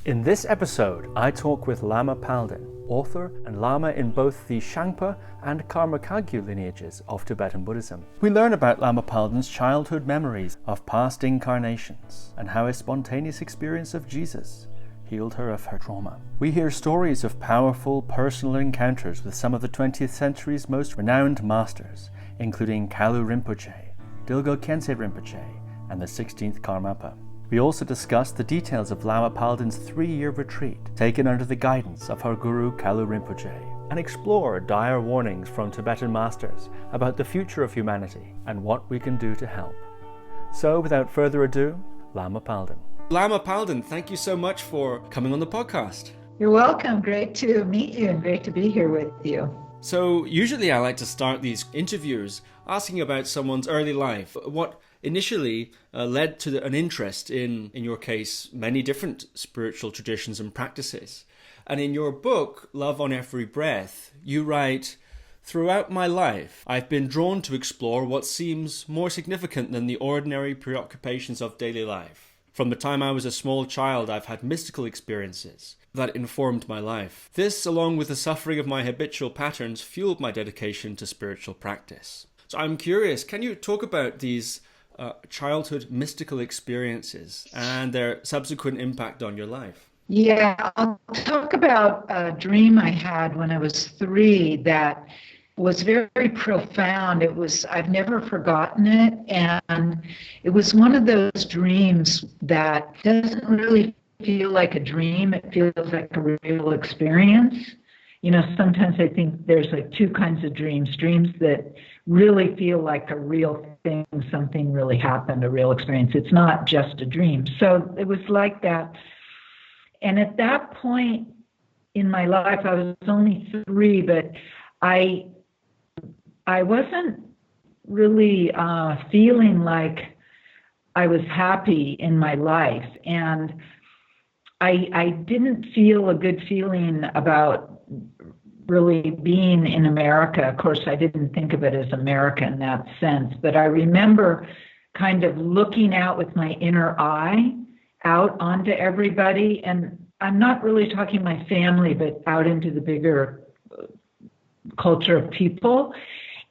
In this episode, I talk with Lama Palden, author and Lama in both the Shangpa and Karma Kagyu lineages of Tibetan Buddhism. We learn about Lama Palden's childhood memories of past incarnations and how a spontaneous experience of Jesus healed her of her trauma. We hear stories of powerful personal encounters with some of the 20th century's most renowned masters, including Kalu Rinpoche, Dilgo Khyentse Rinpoche, and the 16th Karmapa. We also discuss the details of Lama Palden's 3-year retreat, taken under the guidance of her guru Kalu Rinpoche, and explore dire warnings from Tibetan masters about the future of humanity and what we can do to help. So, without further ado, Lama Palden. Lama Palden, thank you so much for coming on the podcast. You're welcome. Great to meet you and great to be here with you. So, usually I like to start these interviews asking about someone's early life, what initially led to an interest in your case, many different spiritual traditions and practices. And in your book, Love on Every Breath, you write, "Throughout my life, I've been drawn to explore what seems more significant than the ordinary preoccupations of daily life. From the time I was a small child, I've had mystical experiences that informed my life. This, along with the suffering of my habitual patterns, fueled my dedication to spiritual practice." So I'm curious, can you talk about these childhood mystical experiences and their subsequent impact on your life? Yeah, I'll talk about a dream I had when I was 3 that was very profound. I've never forgotten it, and it was one of those dreams that doesn't really feel like a dream. It feels like a real experience. You know, sometimes I think there's like 2 kinds of dreams that really feel like a real thing, something really happened, a real experience. It's not just a dream. So it was like that. And at that point in my life, I was only 3, but I wasn't really feeling like I was happy in my life. And I didn't feel a good feeling about really being in America. Of course, I didn't think of it as America in that sense, but I remember kind of looking out with my inner eye out onto everybody. And I'm not really talking my family, but out into the bigger culture of people,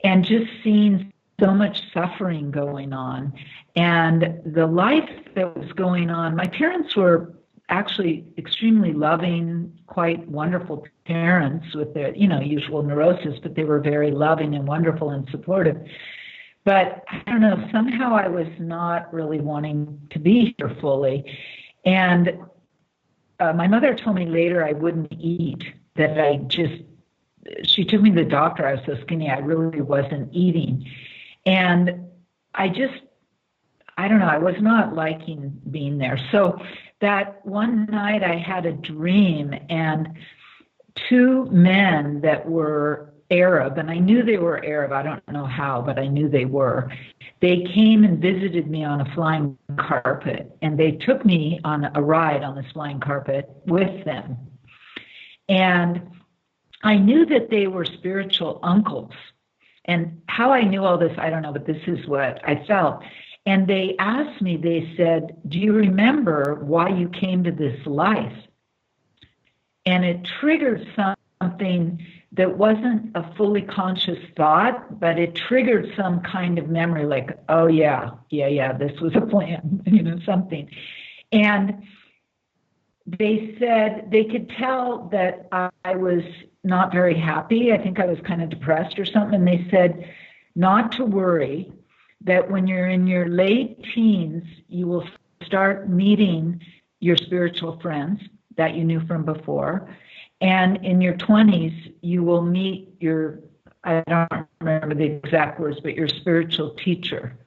and just seeing so much suffering going on. And the life that was going on, my parents were actually extremely loving, quite wonderful parents with their, usual neurosis, but they were very loving and wonderful and supportive. But I don't know, somehow I was not really wanting to be here fully. And my mother told me later I wouldn't eat, she took me to the doctor. I was so skinny, I really wasn't eating. And I don't know, I was not liking being there. So that one night I had a dream, and 2 men that were Arab, and I knew they were Arab, I don't know how, but I knew they were. They came and visited me on a flying carpet, and they took me on a ride on this flying carpet with them. And I knew that they were spiritual uncles. And how I knew all this, I don't know, but this is what I felt. And they asked me, they said, "Do you remember why you came to this life?" And it triggered something that wasn't a fully conscious thought, but it triggered some kind of memory, like, oh yeah, this was a plan, something. And they said they could tell that I was not very happy. I think I was kind of depressed or something. And they said not to worry, that when you're in your late teens, you will start meeting your spiritual friends that you knew from before. And in your 20s, you will meet I don't remember the exact words, but your spiritual teacher.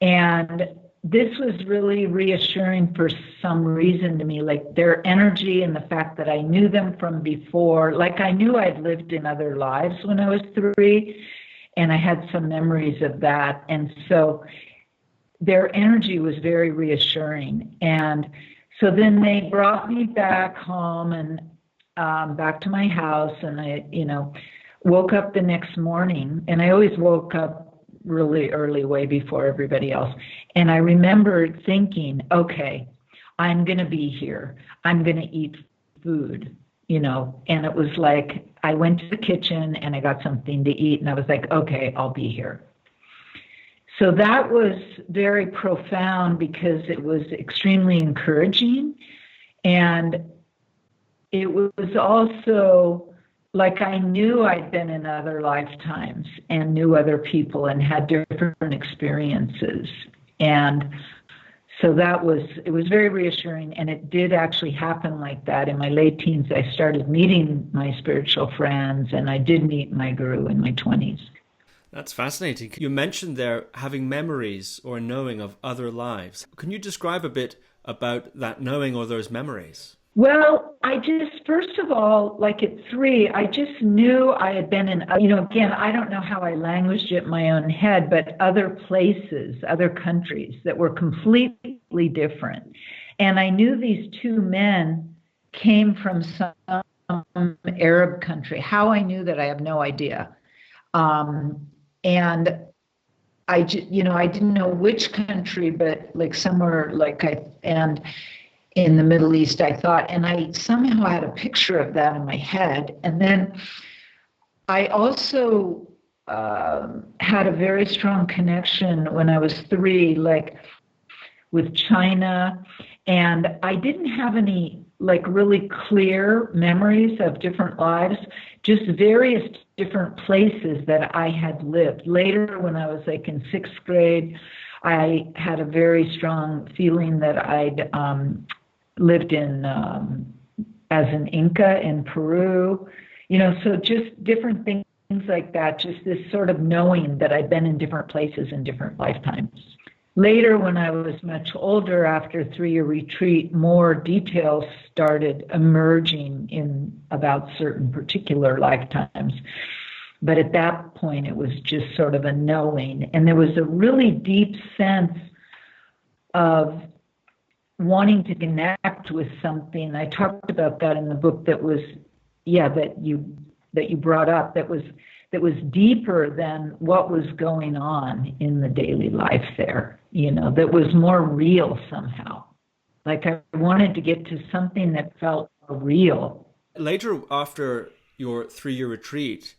And this was really reassuring for some reason to me, like their energy and the fact that I knew them from before. Like I knew I'd lived in other lives when I was 3, and I had some memories of that. And so their energy was very reassuring. And so then they brought me back home and back to my house. And I, woke up the next morning. And I always woke up really early, way before everybody else. And I remember thinking, okay, I'm going to be here. I'm going to eat food, and it was like I went to the kitchen and I got something to eat and I was like, okay, I'll be here. So that was very profound because it was extremely encouraging. And it was also like I knew I'd been in other lifetimes and knew other people and had different experiences. And so it was very reassuring, and it did actually happen like that. In my late teens, I started meeting my spiritual friends, and I did meet my guru in my 20s. That's fascinating. You mentioned there having memories or knowing of other lives. Can you describe a bit about that knowing or those memories? Well, first of all, like at 3, I just knew I had been in, again, I don't know how I languaged it in my own head, but other places, other countries that were completely different. And I knew these 2 men came from some Arab country. How I knew that, I have no idea. And I didn't know which country, but like somewhere in the Middle East, I thought, and I somehow had a picture of that in my head. And then I also had a very strong connection when I was 3, like with China. And I didn't have any like really clear memories of different lives, just various different places that I had lived. Later, when I was like in 6th grade, I had a very strong feeling that I'd lived in as an Inca in Peru, so just different things like that, just this sort of knowing that I'd been in different places in different lifetimes. Later, when I was much older, after a 3-year retreat, more details started emerging in about certain particular lifetimes. But at that point, it was just sort of a knowing. And there was a really deep sense of wanting to connect with something. I talked about that in the book that you brought up, that was deeper than what was going on in the daily life there, that was more real somehow. Like I wanted to get to something that felt real. Later, after your 3-year retreat,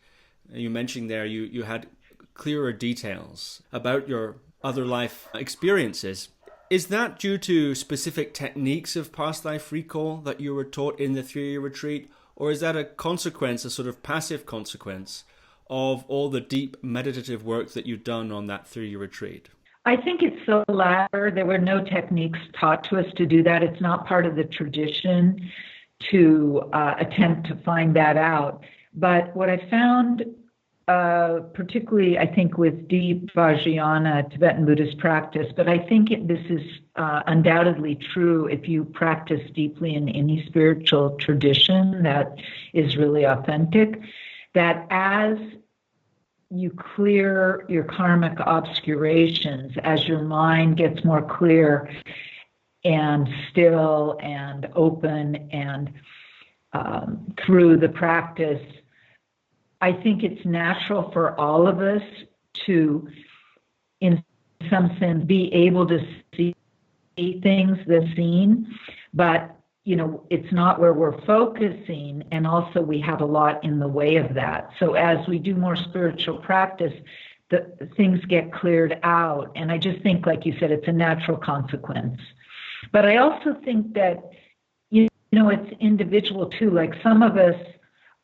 you mentioned there you had clearer details about your other life experiences. Is that due to specific techniques of past life recall that you were taught in the 3-year retreat, or is that a sort of passive consequence of all the deep meditative work that you've done on that 3-year retreat? I think it's the latter. There were no techniques taught to us to do that. It's not part of the tradition to attempt to find that out. But what I found, particularly I think with deep Vajrayana Tibetan Buddhist practice, but I think this is undoubtedly true if you practice deeply in any spiritual tradition that is really authentic, that as you clear your karmic obscurations, as your mind gets more clear and still and open and through the practice, I think it's natural for all of us to, in some sense, be able to see things the seen, but it's not where we're focusing, and also we have a lot in the way of that. So as we do more spiritual practice, the things get cleared out, and I just think, like you said, it's a natural consequence. But I also think that it's individual too. Like some of us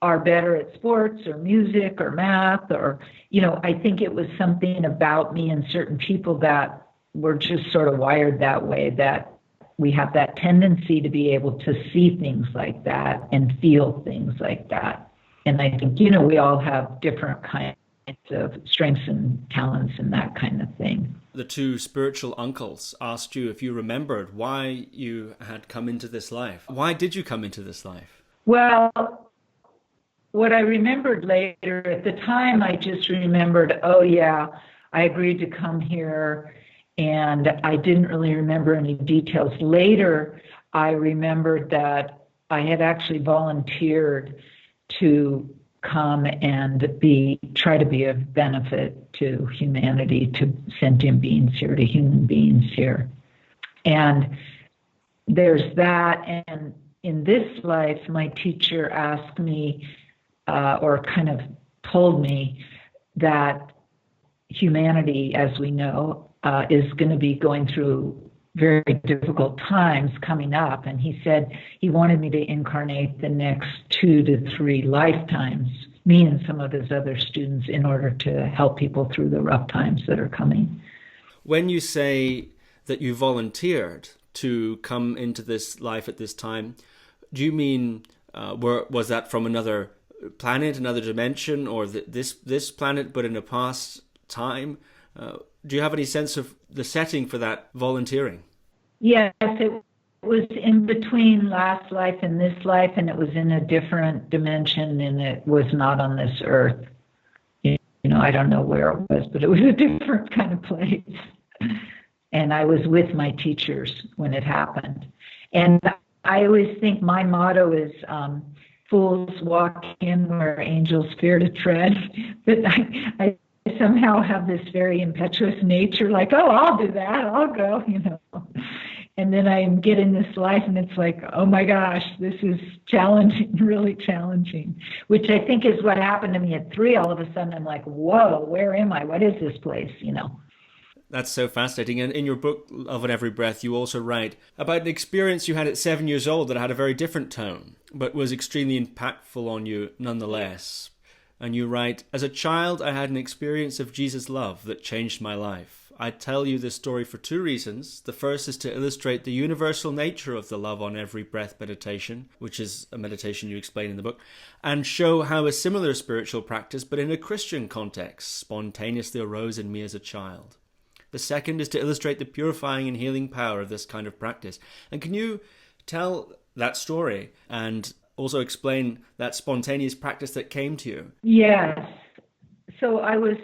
are better at sports or music or math, or I think it was something about me and certain people that were just sort of wired that way, that we have that tendency to be able to see things like that and feel things like that. And I think, we all have different kinds of strengths and talents and that kind of thing. The 2 spiritual uncles asked you if you remembered why you had come into this life. Why did you come into this life? Well, what I remembered later, at the time, I just remembered, oh yeah, I agreed to come here. And I didn't really remember any details. Later, I remembered that I had actually volunteered to come and try to be of benefit to humanity, to sentient beings here, to human beings here. And there's that. And in this life, my teacher asked me, or kind of told me, that humanity, as we know, is going to be going through very difficult times coming up. And he said he wanted me to incarnate the next 2 to 3 lifetimes, me and some of his other students, in order to help people through the rough times that are coming. When you say that you volunteered to come into this life at this time, do you mean, was that from another planet, another dimension, or this planet, but in a past time? Do you have any sense of the setting for that volunteering? Yes, it was in between last life and this life, and it was in a different dimension, and it was not on this earth. You know, I don't know where it was, but it was a different kind of place. And I was with my teachers when it happened. And I always think my motto is, fools walk in where angels fear to tread. But I somehow have this very impetuous nature, like, oh, I'll do that, I'll go, you know. And then I get in this life and it's like, oh my gosh, this is challenging, really challenging, which I think is what happened to me at 3. All of a sudden I'm like, whoa, where am I? What is this place, you know? That's so fascinating. And in your book, Love on Every Breath, you also write about an experience you had at 7 years old that had a very different tone, but was extremely impactful on you nonetheless. And you write, as a child, I had an experience of Jesus' love that changed my life. I tell you this story for 2 reasons. The first is to illustrate the universal nature of the Love on Every Breath meditation, which is a meditation you explain in the book, and show how a similar spiritual practice, but in a Christian context, spontaneously arose in me as a child. The second is to illustrate the purifying and healing power of this kind of practice. And can you tell that story and also explain that spontaneous practice that came to you? Yes. So I was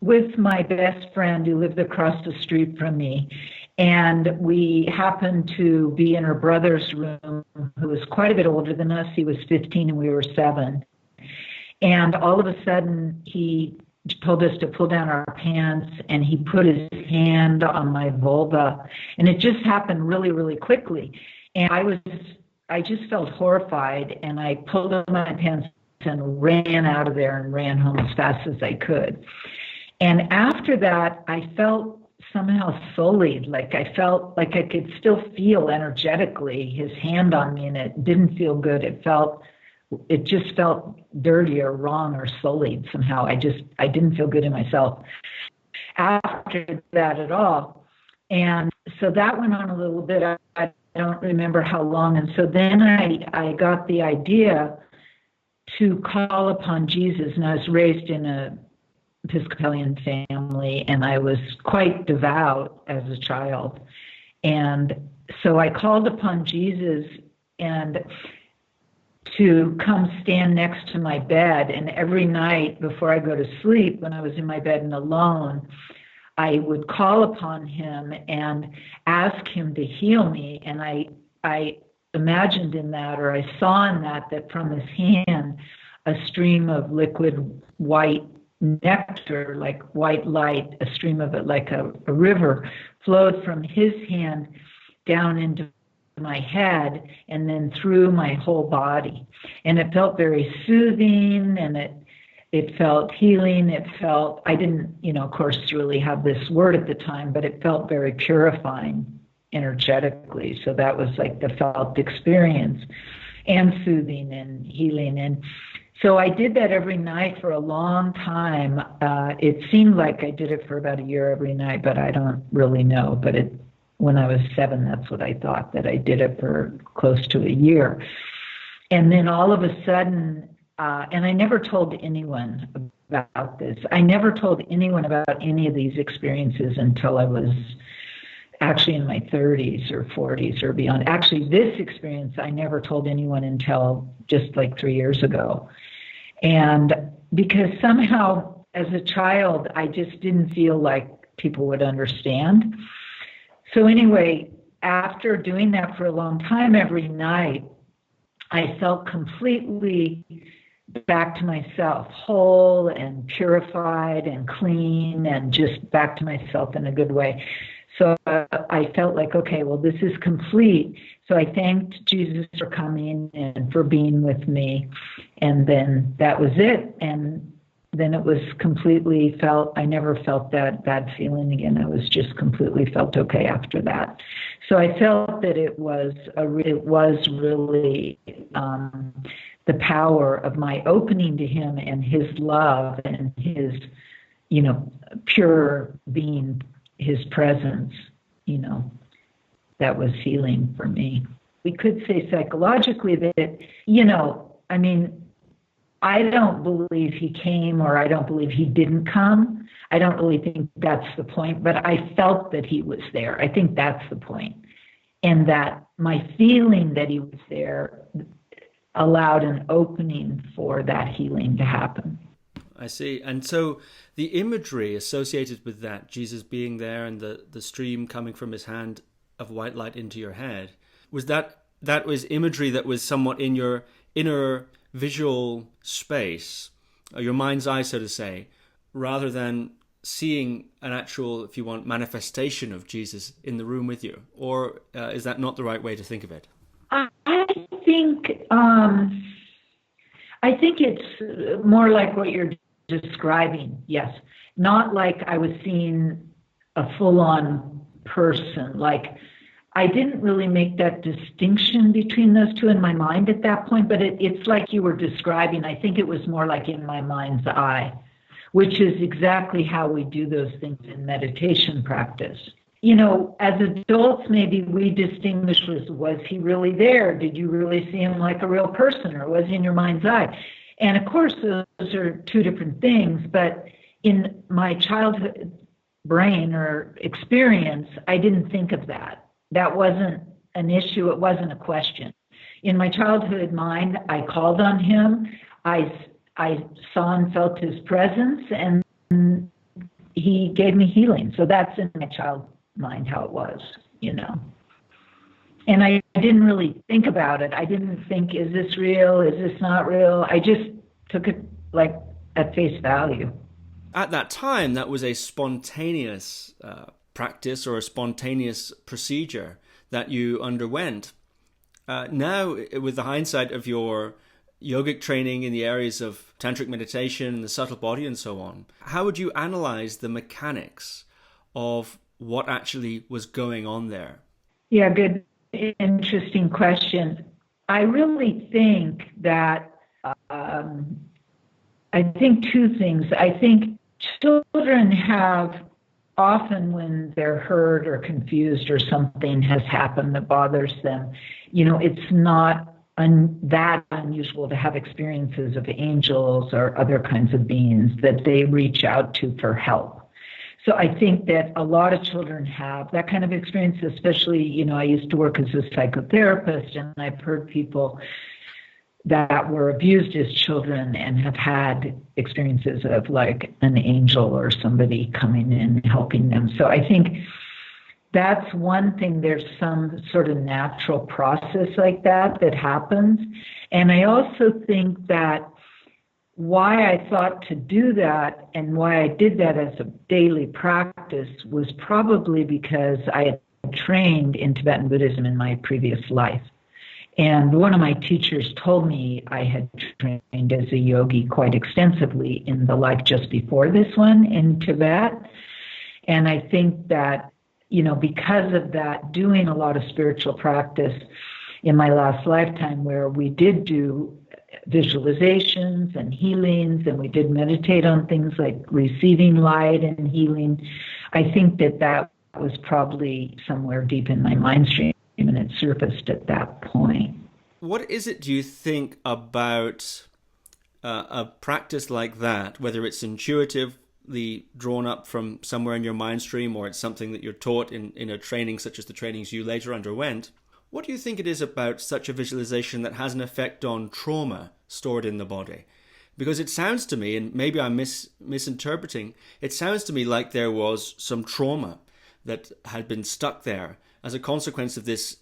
with my best friend who lived across the street from me, and we happened to be in her brother's room, who was quite a bit older than us. He was 15 and we were 7. And all of a sudden, he told us to pull down our pants, and he put his hand on my vulva, and it just happened really, really quickly. And I just felt horrified, and I pulled up my pants and ran out of there and ran home as fast as I could. And after that, I felt somehow sullied, like I felt like I could still feel energetically his hand on me, and it didn't feel good. It just felt dirty or wrong or sullied somehow. I didn't feel good in myself after that at all. And so that went on a little bit. I don't remember how long. And so then I got the idea to call upon Jesus. And I was raised in a Episcopalian family, and I was quite devout as a child. And so I called upon Jesus and to come stand next to my bed. And every night before I go to sleep, when I was in my bed and alone, I would call upon him and ask him to heal me. And I imagined in that, or I saw in that from his hand, a stream of liquid white nectar, like white light, a stream of it like a river, flowed from his hand down into my head and then through my whole body. And it felt very soothing, and it felt healing. It felt, I didn't, of course, really have this word at the time, but it felt very purifying energetically. So that was like the felt experience, and soothing and healing. And so I did that every night for a long time. It seemed like I did it for about a year every night, but I don't really know. But when I was 7, that's what I thought, that I did it for close to a year. And then all of a sudden, and I never told anyone about this. I never told anyone about any of these experiences until I was actually in my 30s or 40s or beyond. Actually, this experience, I never told anyone until just like 3 years ago. And because somehow as a child, I just didn't feel like people would understand. So anyway, after doing that for a long time every night, I felt completely back to myself, whole and purified and clean, and just back to myself in a good way. So I felt like, okay, well, this is complete. So I thanked Jesus for coming and for being with me. And then that was it. And then it was completely I never felt that bad feeling again. I was just completely felt okay after that. So I felt that it was really the power of my opening to him and his love and his, pure being, his presence, that was healing for me. We could say psychologically that, I don't believe he came or I don't believe he didn't come. I don't really think that's the point, but I felt that he was there. I think that's the point. And that my feeling that he was there allowed an opening for that healing to happen. I see. And so the imagery associated with that, Jesus being there and the stream coming from his hand of white light into your head, was that was imagery that was somewhat in your inner visual space, or your mind's eye, so to say, rather than seeing an actual, if you want, manifestation of Jesus in the room with you? Or is that not the right way to think of it? I think it's more like what you're describing, yes. Not like I was seeing a full-on person. Like, I didn't really make that distinction between those two in my mind at that point, but it's like you were describing. I think it was more like in my mind's eye, which is exactly how we do those things in meditation practice. As adults, maybe we distinguish, was he really there? Did you really see him like a real person, or was he in your mind's eye? And of course, those are two different things, but in my childhood brain or experience, I didn't think of that. That wasn't an issue. It wasn't a question. In my childhood mind, I called on him. I saw and felt his presence, and he gave me healing. So that's in my child mind how it was, And I didn't really think about it. I didn't think, is this real? Is this not real? I just took it like at face value. At that time, that was a spontaneous practice or a spontaneous procedure that you underwent. Now, with the hindsight of your yogic training in the areas of tantric meditation, the subtle body and so on, how would you analyze the mechanics of what actually was going on there? Yeah, good, interesting question. I really think that, I think two things. I think children have often, when they're hurt or confused or something has happened that bothers them, it's not that unusual to have experiences of angels or other kinds of beings that they reach out to for help. So I think that a lot of children have that kind of experience, especially, I used to work as a psychotherapist, and I've heard people that were abused as children and have had experiences of like an angel or somebody coming in helping them. So I think that's one thing. There's some sort of natural process like that happens. And I also think that why I thought to do that and why I did that as a daily practice was probably because I had trained in Tibetan Buddhism in my previous life. And one of my teachers told me I had trained as a yogi quite extensively in the life just before this one in Tibet. And I think that, because of that, doing a lot of spiritual practice in my last lifetime where we did do visualizations and healings, and we did meditate on things like receiving light and healing, I think that was probably somewhere deep in my mind stream, and it surfaced at that point. What is it, do you think, about a practice like that, whether it's intuitively drawn up from somewhere in your mind stream or it's something that you're taught in a training such as the trainings you later underwent? What do you think it is about such a visualization that has an effect on trauma stored in the body? Because it sounds to me, and maybe I'm misinterpreting, it sounds to me like there was some trauma that had been stuck there as a consequence of this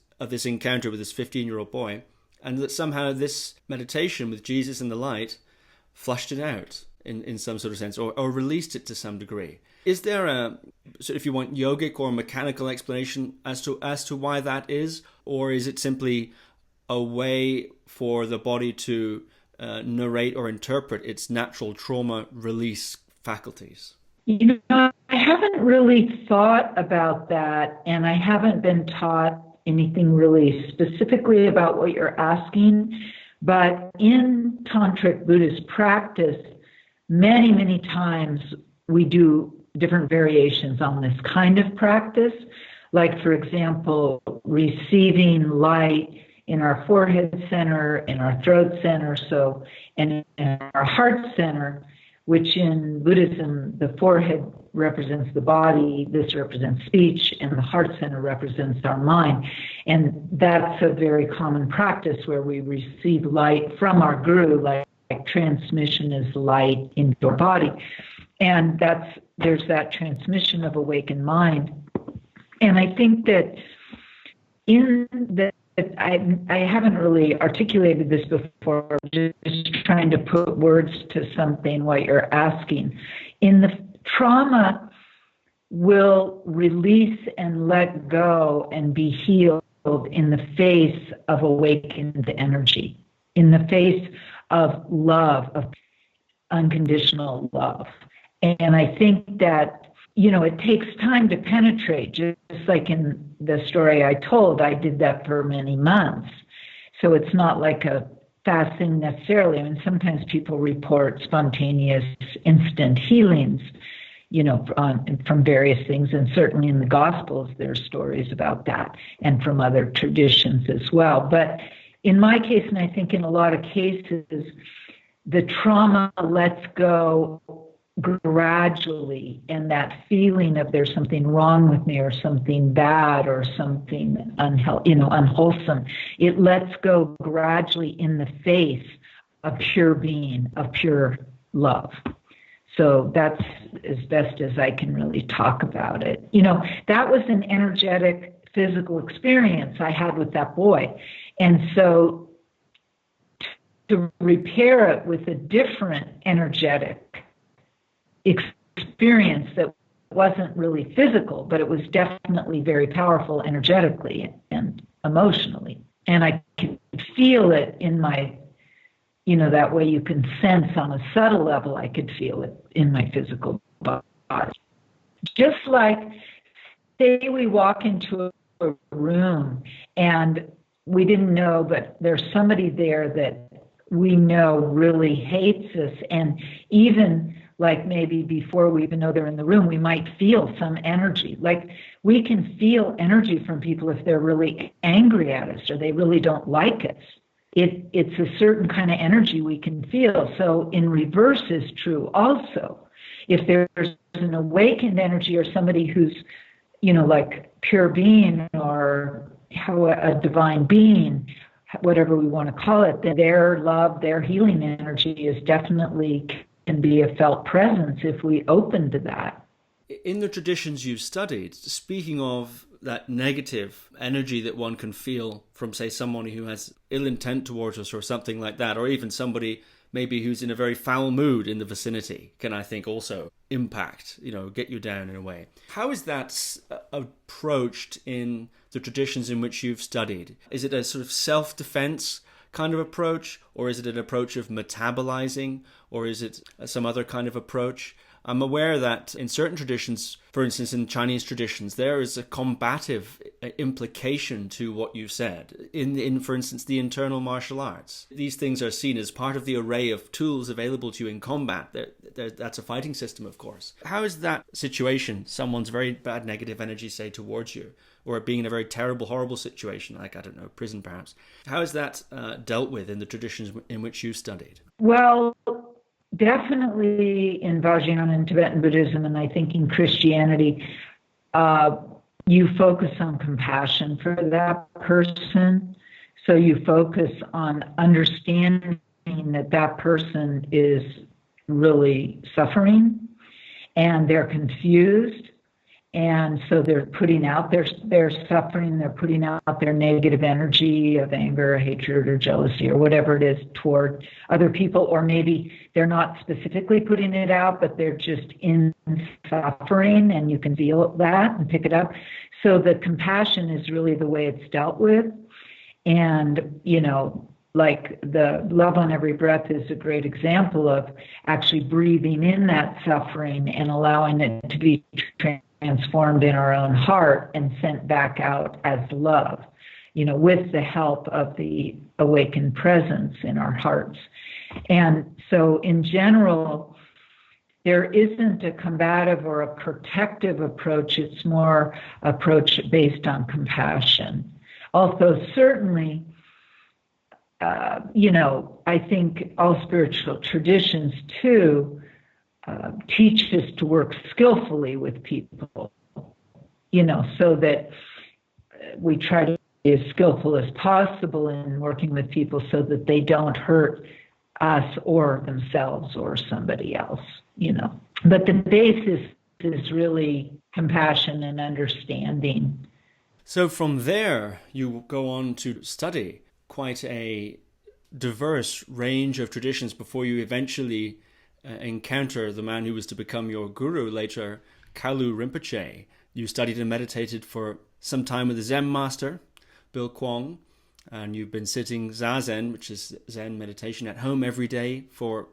encounter with this 15-year-old boy, and that somehow this meditation with Jesus and the light flushed it out. in some sort of sense, or released it to some degree. Is there a, so if you want, yogic or mechanical explanation as to why that is, or is it simply a way for the body to narrate or interpret its natural trauma release faculties? You know, I haven't really thought about that, and I haven't been taught anything really specifically about what you're asking. But in Tantric Buddhist practice, many, many times we do different variations on this kind of practice. Like, for example, receiving light in our forehead center, in our throat center, and in our heart center, which in Buddhism, the forehead represents the body, this represents speech, and the heart center represents our mind. And that's a very common practice where we receive light from our guru, like transmission is light into our body. And there's that transmission of awakened mind. And I think that I haven't really articulated this before, just trying to put words to something, what you're asking. In the trauma will release and let go and be healed in the face of awakened energy, in the face of love, of unconditional love. And I think that, you know, it takes time to penetrate. Just like in the story I told, I did that for many months. So it's not like a fast thing necessarily. I mean, sometimes people report spontaneous instant healings, you know, from various things. And certainly in the Gospels, there's stories about that, and from other traditions as well. But in my case, and I think in a lot of cases, the trauma lets go gradually, and that feeling of there's something wrong with me or something bad or something unwholesome, it lets go gradually in the face of pure being, of pure love. So that's as best as I can really talk about it. You know, that was an energetic physical experience I had with that boy. And so to repair it with a different energetic experience that wasn't really physical, but it was definitely very powerful energetically and emotionally. And I could feel it in my, you know, that way you can sense on a subtle level, I could feel it in my physical body. Just like, say we walk into a room and we didn't know, but there's somebody there that we know really hates us, and even like maybe before we even know they're in the room, we might feel some energy. Like we can feel energy from people if they're really angry at us or they really don't like us. It's a certain kind of energy we can feel. So in reverse is true also. If there's an awakened energy or somebody who's, you know, like pure being or a divine being, whatever we want to call it, then their love, their healing energy is definitely can be a felt presence if we open to that. In the traditions you've studied, speaking of that negative energy that one can feel from, say, someone who has ill intent towards us or something like that, or even somebody maybe who's in a very foul mood in the vicinity, can, I think, also impact, you know, get you down in a way. How is that approached in the traditions in which you've studied? Is it a sort of self-defense kind of approach, or is it an approach of metabolizing, or is it some other kind of approach? I'm aware that in certain traditions, for instance in Chinese traditions, there is a combative implication to what you said. In for instance, the internal martial arts, these things are seen as part of the array of tools available to you in combat. That's a fighting system, of course. How is that situation, someone's very bad negative energy, say, towards you, or being in a very terrible, horrible situation, like, I don't know, prison perhaps, how is that dealt with in the traditions in which you studied? Well, definitely in Vajrayana and Tibetan Buddhism, and I think in Christianity, you focus on compassion for that person. So you focus on understanding that that person is really suffering and they're confused And so they're putting out their suffering, they're putting out their negative energy of anger, hatred, or jealousy, or whatever it is toward other people. Or maybe they're not specifically putting it out, but they're just in suffering, and you can feel that and pick it up. So the compassion is really the way it's dealt with. And, like the love on every breath is a great example of actually breathing in that suffering and allowing it to be transformed in our own heart and sent back out as love, with the help of the awakened presence in our hearts. And so in general, there isn't a combative or a protective approach. It's more approach based on compassion. Also, certainly, I think all spiritual traditions too teach us to work skillfully with people, so that we try to be as skillful as possible in working with people so that they don't hurt us or themselves or somebody else, But the basis is really compassion and understanding. So from there, you go on to study quite a diverse range of traditions before you eventually encounter the man who was to become your guru later, Kalu Rinpoche. You studied and meditated for some time with the Zen master, Bill Kwong, and you've been sitting Zazen, which is Zen meditation, at home every day for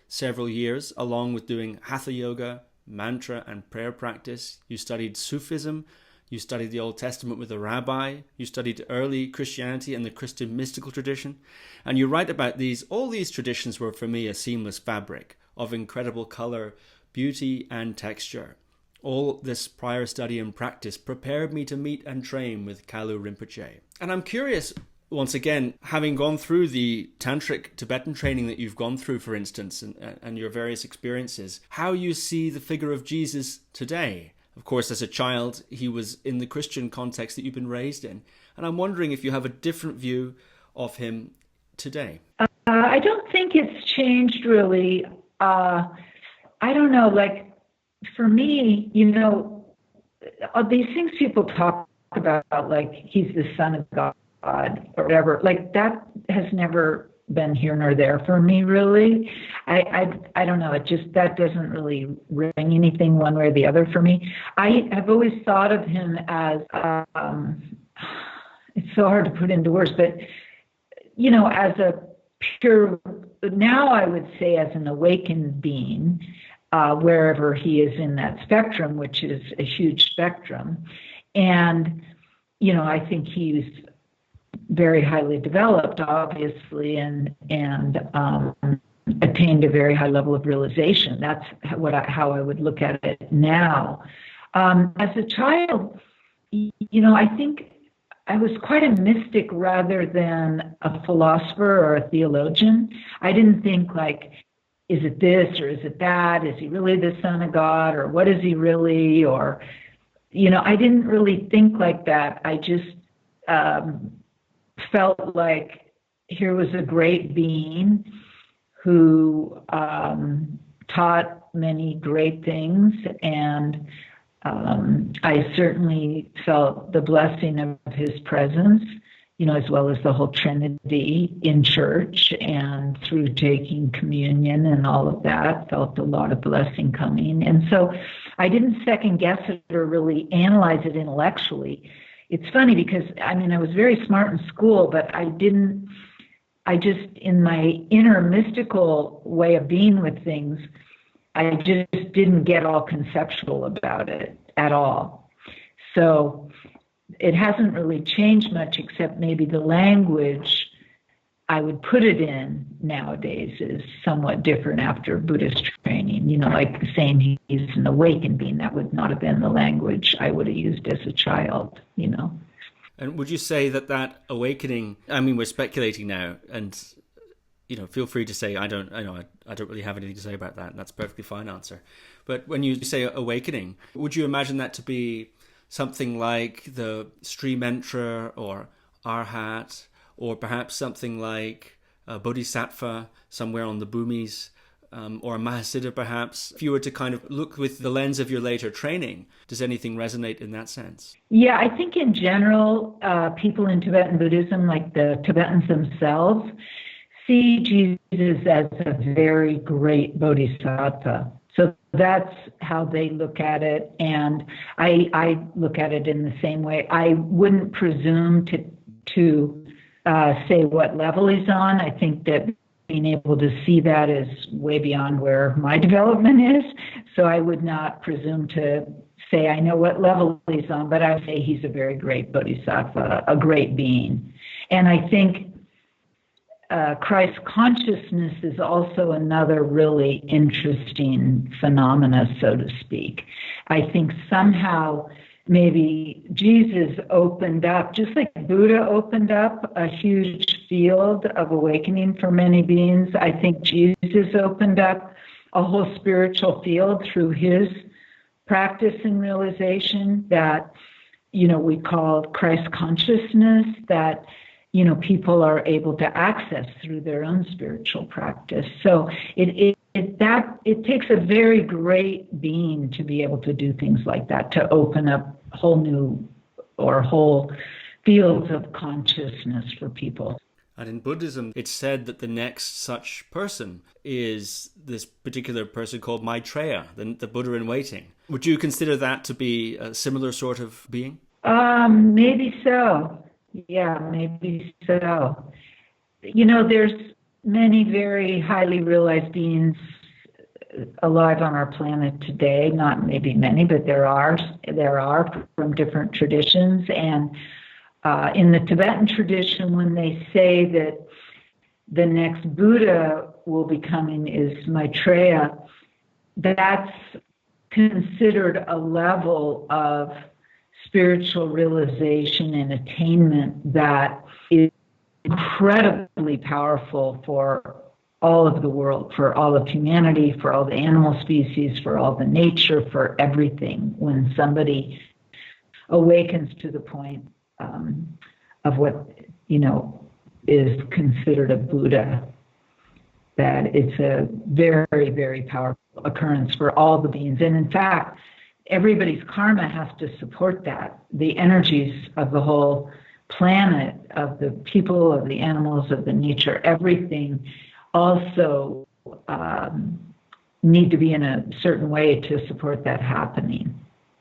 several years, along with doing Hatha Yoga, mantra and prayer practice. You studied Sufism. You studied the Old Testament with a rabbi. You studied early Christianity and the Christian mystical tradition. And you write about these. All these traditions were for me a seamless fabric of incredible color, beauty, and texture. All this prior study and practice prepared me to meet and train with Kalu Rinpoche. And I'm curious, once again, having gone through the tantric Tibetan training that you've gone through, for instance, and your various experiences, how you see the figure of Jesus today. Of course, as a child, he was in the Christian context that you've been raised in. And I'm wondering if you have a different view of him today. I don't think it's changed really. I don't know, like for me, these things people talk about, like he's the son of God or whatever, like that has never been here nor there for me, really. I don't know. It just, that doesn't really ring anything one way or the other for me. I have always thought of him as, it's so hard to put into words, but, as a pure, now I would say as an awakened being, wherever he is in that spectrum, which is a huge spectrum. And, I think he's very highly developed, obviously, and attained a very high level of realization. That's how I would look at it now. As a child, I think I was quite a mystic rather than a philosopher or a theologian. I didn't think like, is it this or is it that? Is he really the son of God, or what is he really? Or, I didn't really think like that. I just felt like here was a great being who taught many great things, and I certainly felt the blessing of his presence, as well as the whole Trinity in church, and through taking communion and all of that, felt a lot of blessing coming. And so I didn't second guess it or really analyze it intellectually. It's funny because, I was very smart in school, but I just, in my inner mystical way of being with things, I just didn't get all conceptual about it at all. So it hasn't really changed much, except maybe the language I would put it in nowadays is somewhat different after Buddhist training. Like saying he's an awakened being, that would not have been the language I would have used as a child, And would you say that awakening, we're speculating now, and, feel free to say, I don't really have anything to say about that, and that's a perfectly fine answer. But when you say awakening, would you imagine that to be something like the Sri Mantra or Arhat, or perhaps something like Bodhisattva somewhere on the Bhumis, or a mahasiddha perhaps, if you were to kind of look with the lens of your later training, does anything resonate in that sense? Yeah, I think in general, people in Tibetan Buddhism, like the Tibetans themselves, see Jesus as a very great bodhisattva. So that's how they look at it, and I look at it in the same way. I wouldn't presume to say what level he's on. I think that being able to see that is way beyond where my development is. So I would not presume to say I know what level he's on, but I would say he's a very great bodhisattva, a great being. And I think Christ consciousness is also another really interesting phenomena, so to speak. I think somehow maybe Jesus opened up, just like Buddha opened up a huge field of awakening for many beings. I think Jesus opened up a whole spiritual field through his practice and realization that, we call Christ consciousness, that people are able to access through their own spiritual practice. So it takes a very great being to be able to do things like that, to open up whole new or whole fields of consciousness for people. And in Buddhism, it's said that the next such person is this particular person called Maitreya, the Buddha in waiting. Would you consider that to be a similar sort of being? Maybe so. Yeah, maybe so. There's many very highly realized beings alive on our planet today. Not maybe many, but there are from different traditions. And in the Tibetan tradition, when they say that the next Buddha will be coming is Maitreya, that's considered a level of spiritual realization and attainment that is incredibly powerful for all of the world, for all of humanity, for all the animal species, for all the nature, for everything. When somebody awakens to the point of what, is considered a Buddha, that it's a very, very powerful occurrence for all the beings. And in fact, everybody's karma has to support that. The energies of the whole planet, of the people, of the animals, of the nature, everything also need to be in a certain way to support that happening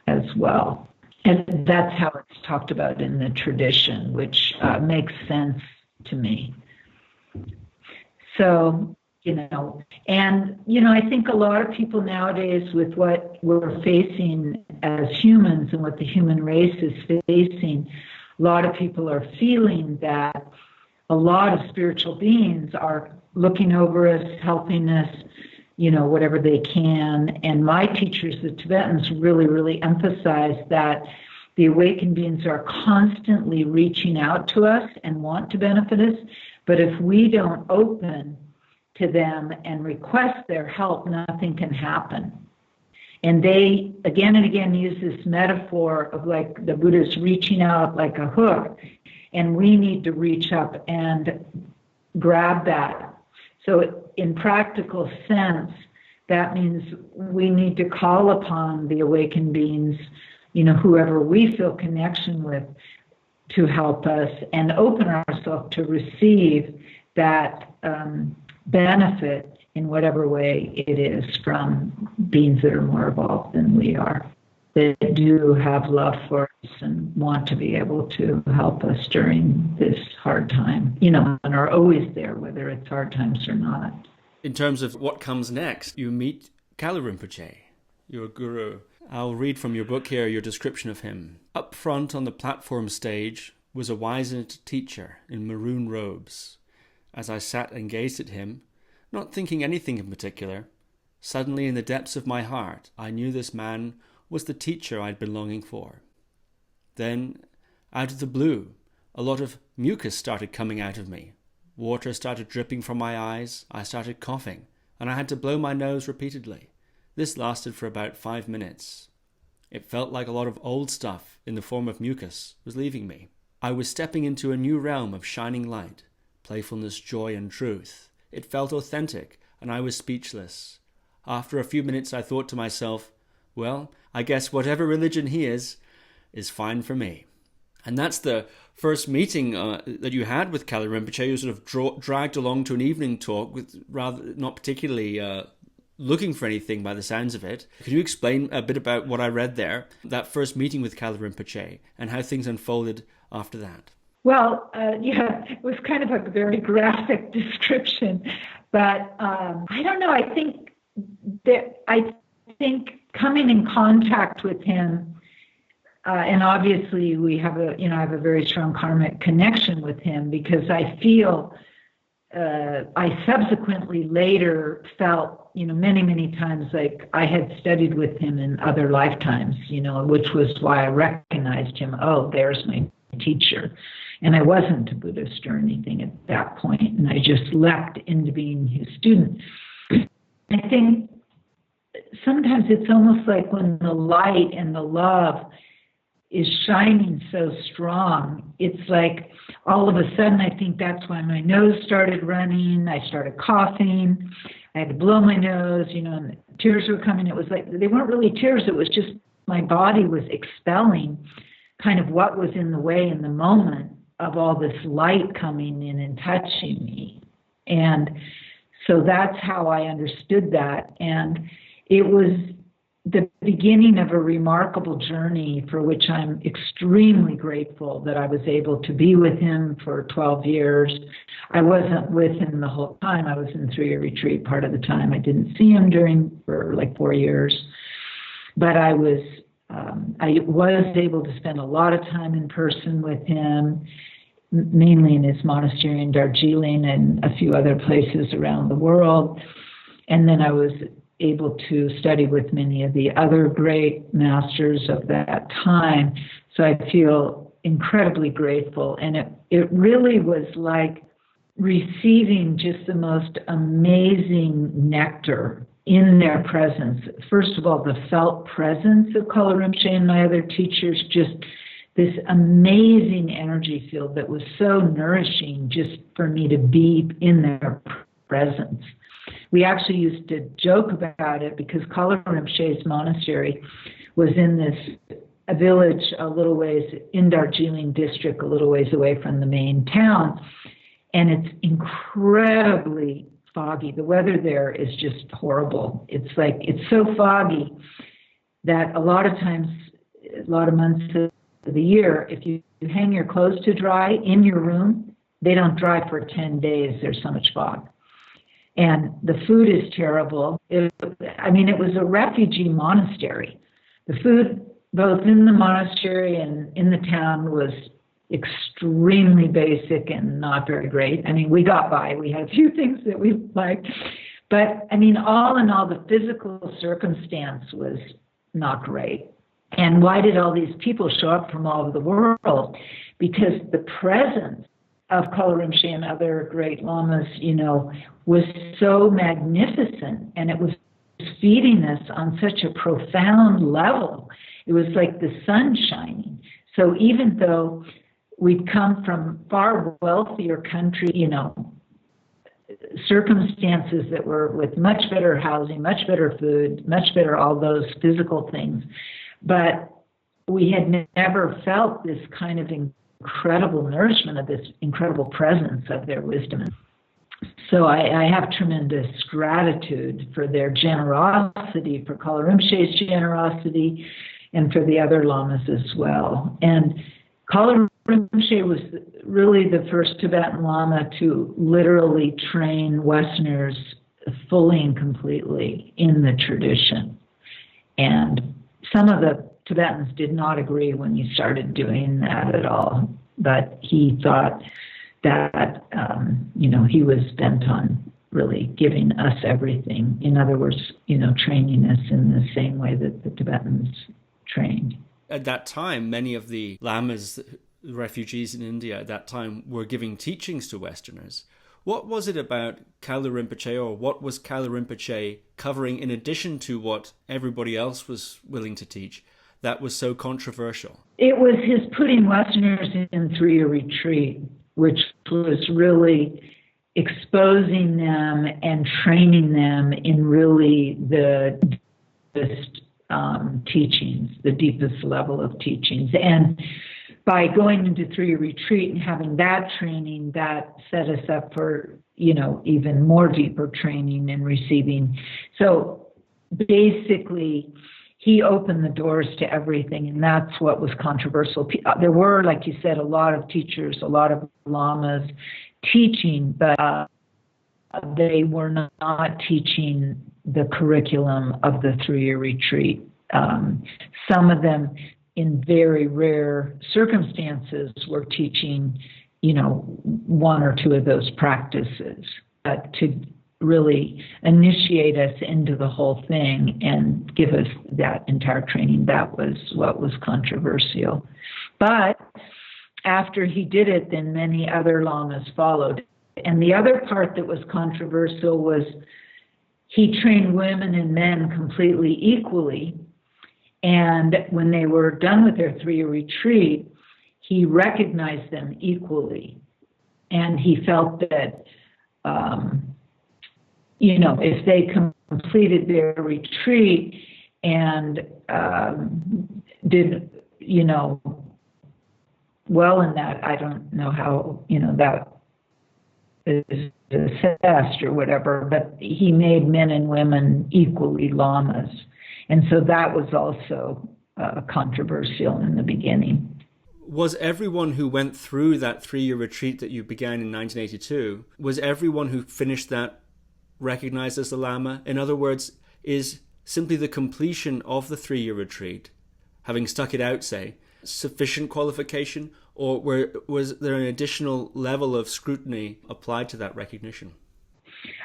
as well. And that's how it's talked about in the tradition, which makes sense to me. So, I think a lot of people nowadays, with what we're facing as humans and what the human race is facing, a lot of people are feeling that a lot of spiritual beings are looking over us, helping us, whatever they can. And my teachers, the Tibetans, really, really emphasize that the awakened beings are constantly reaching out to us and want to benefit us. But if we don't open to them and request their help, nothing can happen. And they, again and again, use this metaphor of like the Buddha's reaching out like a hook, and we need to reach up and grab that. So in practical sense, that means we need to call upon the awakened beings, whoever we feel connection with, to help us and open ourselves to receive that benefit in whatever way it is from beings that are more evolved than we are, that do have love for us and want to be able to help us during this hard time, and are always there, whether it's hard times or not. In terms of what comes next, you meet Kalu Rinpoche, your guru. I'll read from your book here your description of him. Up front on the platform stage was a wizened teacher in maroon robes. As I sat and gazed at him, not thinking anything in particular, suddenly in the depths of my heart, I knew this man was the teacher I'd been longing for. Then, out of the blue, a lot of mucus started coming out of me. Water started dripping from my eyes, I started coughing, and I had to blow my nose repeatedly. This lasted for about 5 minutes. It felt like a lot of old stuff in the form of mucus was leaving me. I was stepping into a new realm of shining light, playfulness, joy, and truth. It felt authentic. and I was speechless. After a few minutes, I thought to myself, well, I guess whatever religion he is fine for me. And that's the first meeting that you had with Kalu Rinpoche. You sort of dragged along to an evening talk with rather not particularly looking for anything by the sounds of it. Could you explain a bit about what I read there, that first meeting with Kalu Rinpoche, and how things unfolded after that? Well, it was kind of a very graphic description, but I don't know. I think coming in contact with him, and obviously we have I have a very strong karmic connection with him, because I feel I subsequently later felt, many, many times like I had studied with him in other lifetimes, which was why I recognized him. Oh, there's my teacher. And I wasn't a Buddhist or anything at that point, and I just leapt into being his student. I think sometimes it's almost like when the light and the love is shining so strong, it's like all of a sudden, I think that's why my nose started running, I started coughing, I had to blow my nose, and the tears were coming. It was like, they weren't really tears, it was just my body was expelling kind of what was in the way in the moment of all this light coming in and touching me. And so that's how I understood that. And it was the beginning of a remarkable journey for which I'm extremely grateful that I was able to be with him for 12 years. I wasn't with him the whole time. I was in 3-year retreat part of the time. I didn't see him for like 4 years. But I was able to spend a lot of time in person with him, mainly in his monastery in Darjeeling and a few other places around the world. And then I was able to study with many of the other great masters of that time. So I feel incredibly grateful. And it really was like receiving just the most amazing nectar in their presence. First of all, the felt presence of Kalu Rinpoche and my other teachers, just this amazing energy field that was so nourishing just for me to be in their presence. We actually used to joke about it because Kalu Rinpoche's monastery was in a village a little ways in Darjeeling district, a little ways away from the main town. And it's incredibly foggy. The weather there is just horrible. It's so foggy that a lot of times, a lot of months of the year, if you hang your clothes to dry in your room, they don't dry for 10 days. There's so much fog. And the food is terrible. It was a refugee monastery. The food, both in the monastery and in the town, was extremely basic and not very great. We got by. We had a few things that we liked. But, all in all, the physical circumstance was not great. And why did all these people show up from all over the world? Because the presence of Kalu Rinpoche and other great lamas, was so magnificent, and it was feeding us on such a profound level. It was like the sun shining. So even though we'd come from far wealthier country, circumstances that were with much better housing, much better food, much better all those physical things, but we had never felt this kind of incredible nourishment of this incredible presence of their wisdom. So I have tremendous gratitude for their generosity, for Kalu Rinpoche's generosity, and for the other lamas as well. And Kalu Rinpoche was really the first Tibetan Lama to literally train Westerners fully and completely in the tradition. And some of the Tibetans did not agree when you started doing that at all, but he thought that, he was bent on really giving us everything. In other words, training us in the same way that the Tibetans trained. At that time, many of the lamas, refugees in India at that time, were giving teachings to Westerners. What was it about Kalu Rinpoche, or what was Kalu Rinpoche covering in addition to what everybody else was willing to teach, that was so controversial? It was his putting Westerners in 3-year retreat, which was really exposing them and training them in really the deepest teachings, the deepest level of teachings. And by going into 3-year retreat and having that training, that set us up for, even more deeper training and receiving. So basically, he opened the doors to everything, and that's what was controversial. There were, like you said, a lot of teachers, a lot of lamas teaching, but they were not teaching the curriculum of the 3-year retreat. Some of them, in very rare circumstances, were teaching, 1 or 2 of those practices. But to really initiate us into the whole thing and give us that entire training, that was what was controversial. But after he did it, then many other lamas followed. And the other part that was controversial was he trained women and men completely equally. And when they were done with their 3-year retreat, he recognized them equally. And he felt that, if they completed their retreat and did, well in that, I don't know how, that is assessed or whatever, but he made men and women equally lamas. And so that was also controversial in the beginning. Was everyone who went through that 3-year retreat that you began in 1982, was everyone who finished that recognized as a Lama? In other words, is simply the completion of the 3-year retreat, having stuck it out, say, sufficient qualification, or was there an additional level of scrutiny applied to that recognition?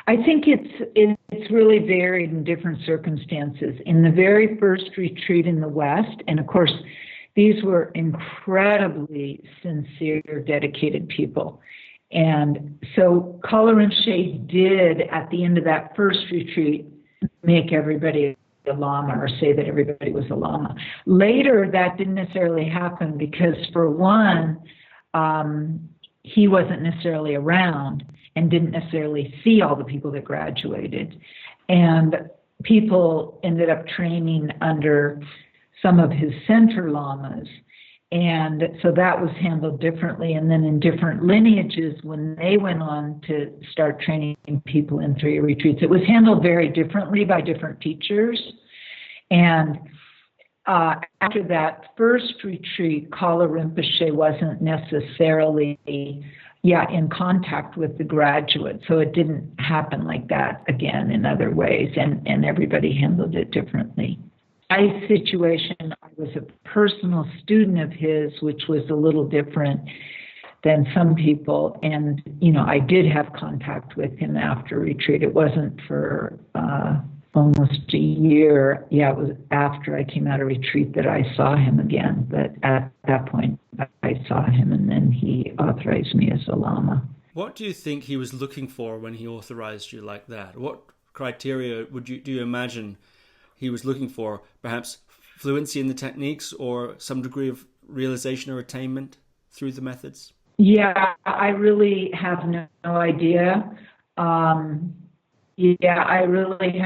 I think it's really varied in different circumstances. In the very first retreat in the West, and of course, these were incredibly sincere, dedicated people. And so Kalu Rinpoche did, at the end of that first retreat, make everybody a Lama, or say that everybody was a Lama. Later, that didn't necessarily happen because, for one, he wasn't necessarily around and didn't necessarily see all the people that graduated. And people ended up training under some of his center lamas. And so that was handled differently. And then in different lineages, when they went on to start training people in 3-year retreats, it was handled very differently by different teachers. And after that first retreat, Kalu Rinpoche wasn't necessarily in contact with the graduates. So it didn't happen like that again in other ways, and everybody handled it differently. My situation, I was a personal student of his, which was a little different than some people. And, I did have contact with him after retreat. It wasn't for almost a year. Yeah, it was after I came out of retreat that I saw him again. But at that point, I saw him, and then he authorized me as a Lama. What do you think he was looking for when he authorized you like that? What criteria do you imagine he was looking for? Perhaps fluency in the techniques, or some degree of realization or attainment through the methods? Yeah, I really have no idea. I really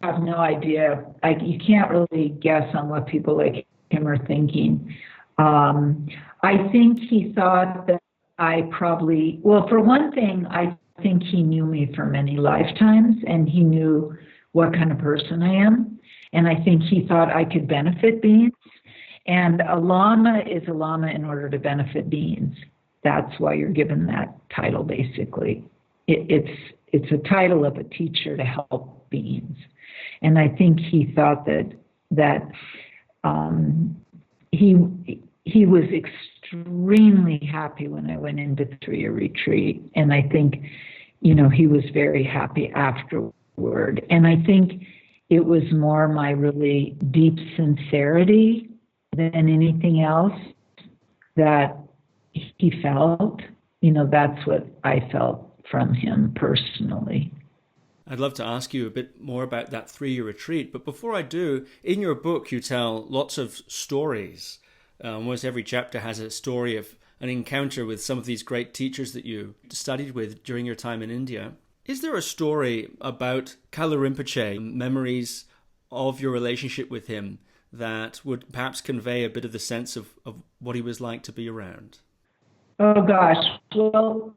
have no idea. You can't really guess on what people like him are thinking. I think he thought that for one thing, I think he knew me for many lifetimes, and he knew what kind of person I am. And I think he thought I could benefit beings. And a Lama is a Lama in order to benefit beings. That's why you're given that title, basically. It's a title of a teacher to help beings. And I think he thought that he was extremely happy when I went into 3-year retreat. And I think, he was very happy afterward. And I think it was more my really deep sincerity than anything else that he felt. That's what I felt from him personally. I'd love to ask you a bit more about that 3-year retreat. But before I do, in your book, you tell lots of stories. Almost every chapter has a story of an encounter with some of these great teachers that you studied with during your time in India. Is there a story about Kalu Rinpoche, memories of your relationship with him, that would perhaps convey a bit of the sense of what he was like to be around? Oh, gosh. Well,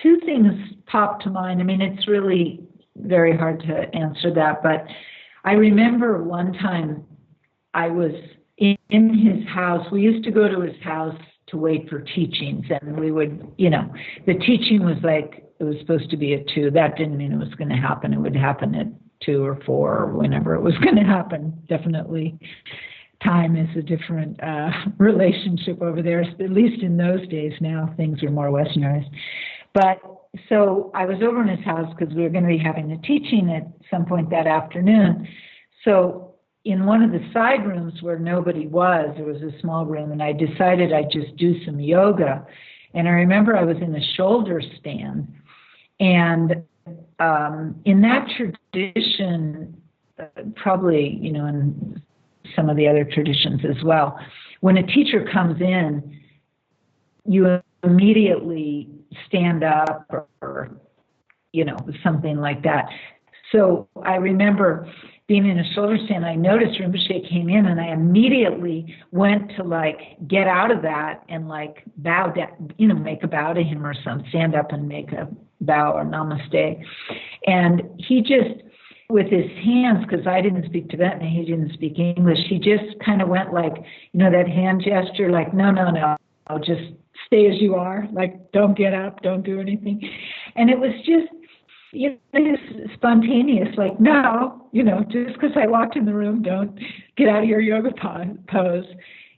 two things pop to mind. I mean, it's really very hard to answer that, but I remember one time I was in his house. We used to go to his house to wait for teachings, and we would, the teaching was like, it was supposed to be at 2. That didn't mean it was going to happen. It would happen at 2 or 4 or whenever it was going to happen. Definitely time is a different relationship over there, at least in those days. Now things are more westernized. But so I was over in his house because we were going to be having a teaching at some point that afternoon. So in one of the side rooms where nobody was, there was a small room, and I decided I'd just do some yoga. And I remember I was in a shoulder stand. And in that tradition, probably, in some of the other traditions as well, when a teacher comes in, you immediately stand up or something like that. So I remember being in a shoulder stand, I noticed Rinpoche came in, and I immediately went to get out of that and bow down, make a bow to him or something, stand up and make a bow or namaste. And he just, with his hands, because I didn't speak Tibetan and he didn't speak English, he just kind of went that hand gesture, no, just stay as you are, don't get up, don't do anything. And it was just, spontaneous, no, just because I walked in the room, don't get out of your yoga pose,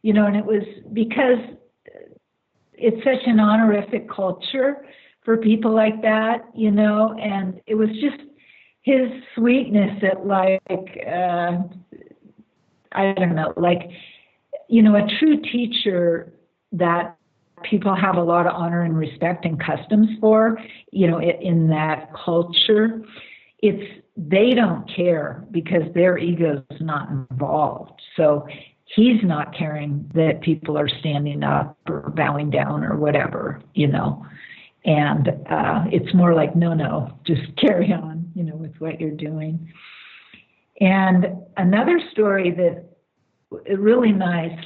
and it was because it's such an honorific culture for people like that, and it was just his sweetness that I don't know, a true teacher that people have a lot of honor and respect and customs for, in that culture. They don't care because their ego is not involved. So he's not caring that people are standing up or bowing down or whatever, and it's more like, no, just carry on, with what you're doing. And another story that really nice,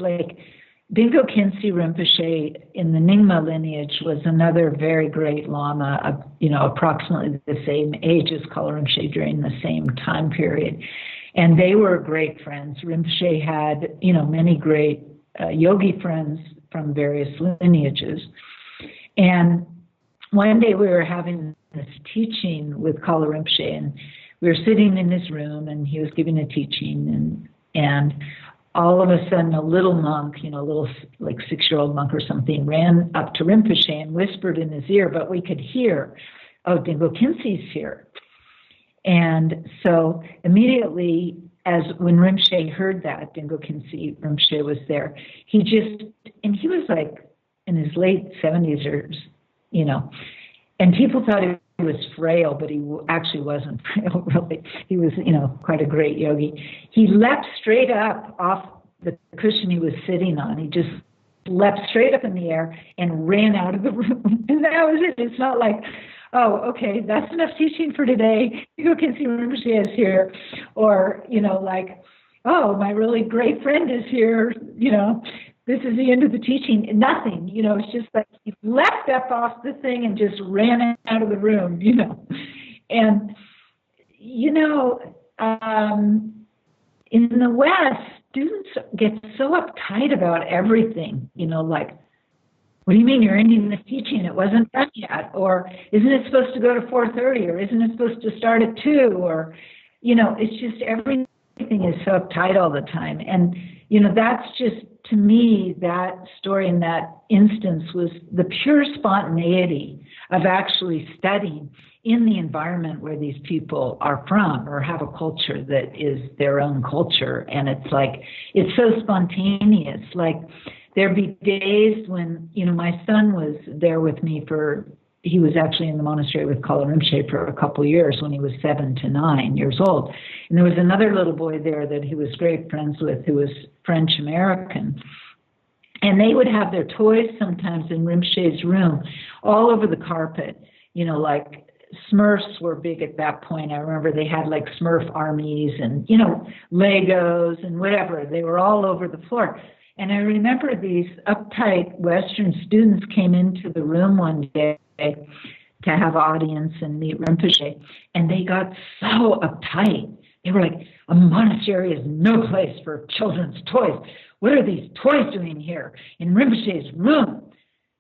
Dilgo Khyentse Rinpoche in the Nyingma lineage was another very great Lama, approximately the same age as Kalu Rinpoche during the same time period. And they were great friends. Rinpoche had, many great yogi friends from various lineages. And one day we were having this teaching with Kalu Rinpoche, and we were sitting in his room, and he was giving a teaching, and all of a sudden, a little monk, a little 6-year-old monk or something, ran up to Rinpoche and whispered in his ear, but we could hear, oh, Dilgo Khyentse's here. And so immediately, when Rinpoche heard that, Dilgo Khyentse Rinpoche was there, he was in his late 70s or, and people thought he was frail, but he actually wasn't frail, really. He was, quite a great yogi. He leapt straight up off the cushion he was sitting on. He just leapt straight up in the air and ran out of the room. And that was it. It's not like, oh, okay, that's enough teaching for today. You can see Rinpoche is here. Or, oh, my really great friend is here, this is the end of the teaching. Nothing, it's just he leapt up off the thing and just ran out of the room, And, in the West, students get so uptight about everything, what do you mean you're ending this teaching? It wasn't done yet. Or isn't it supposed to go to 4:30? Or isn't it supposed to start at 2? Or, it's just everything is so uptight all the time. And, that's just, to me, that story in that instance was the pure spontaneity of actually studying in the environment where these people are from or have a culture that is their own culture. And it's so spontaneous. There'd be days when, my son was there with me he was actually in the monastery with Kalu Rinpoche for a couple of years when he was 7 to 9 years old. And there was another little boy there that he was great friends with who was French-American. And they would have their toys sometimes in Rinpoche's room all over the carpet, like Smurfs were big at that point. I remember they had like Smurf armies and, Legos and whatever. They were all over the floor. And I remember these uptight Western students came into the room one day to have audience and meet Rinpoche, and they got so uptight. They were like, a monastery is no place for children's toys. What are these toys doing here in Rinpoche's room?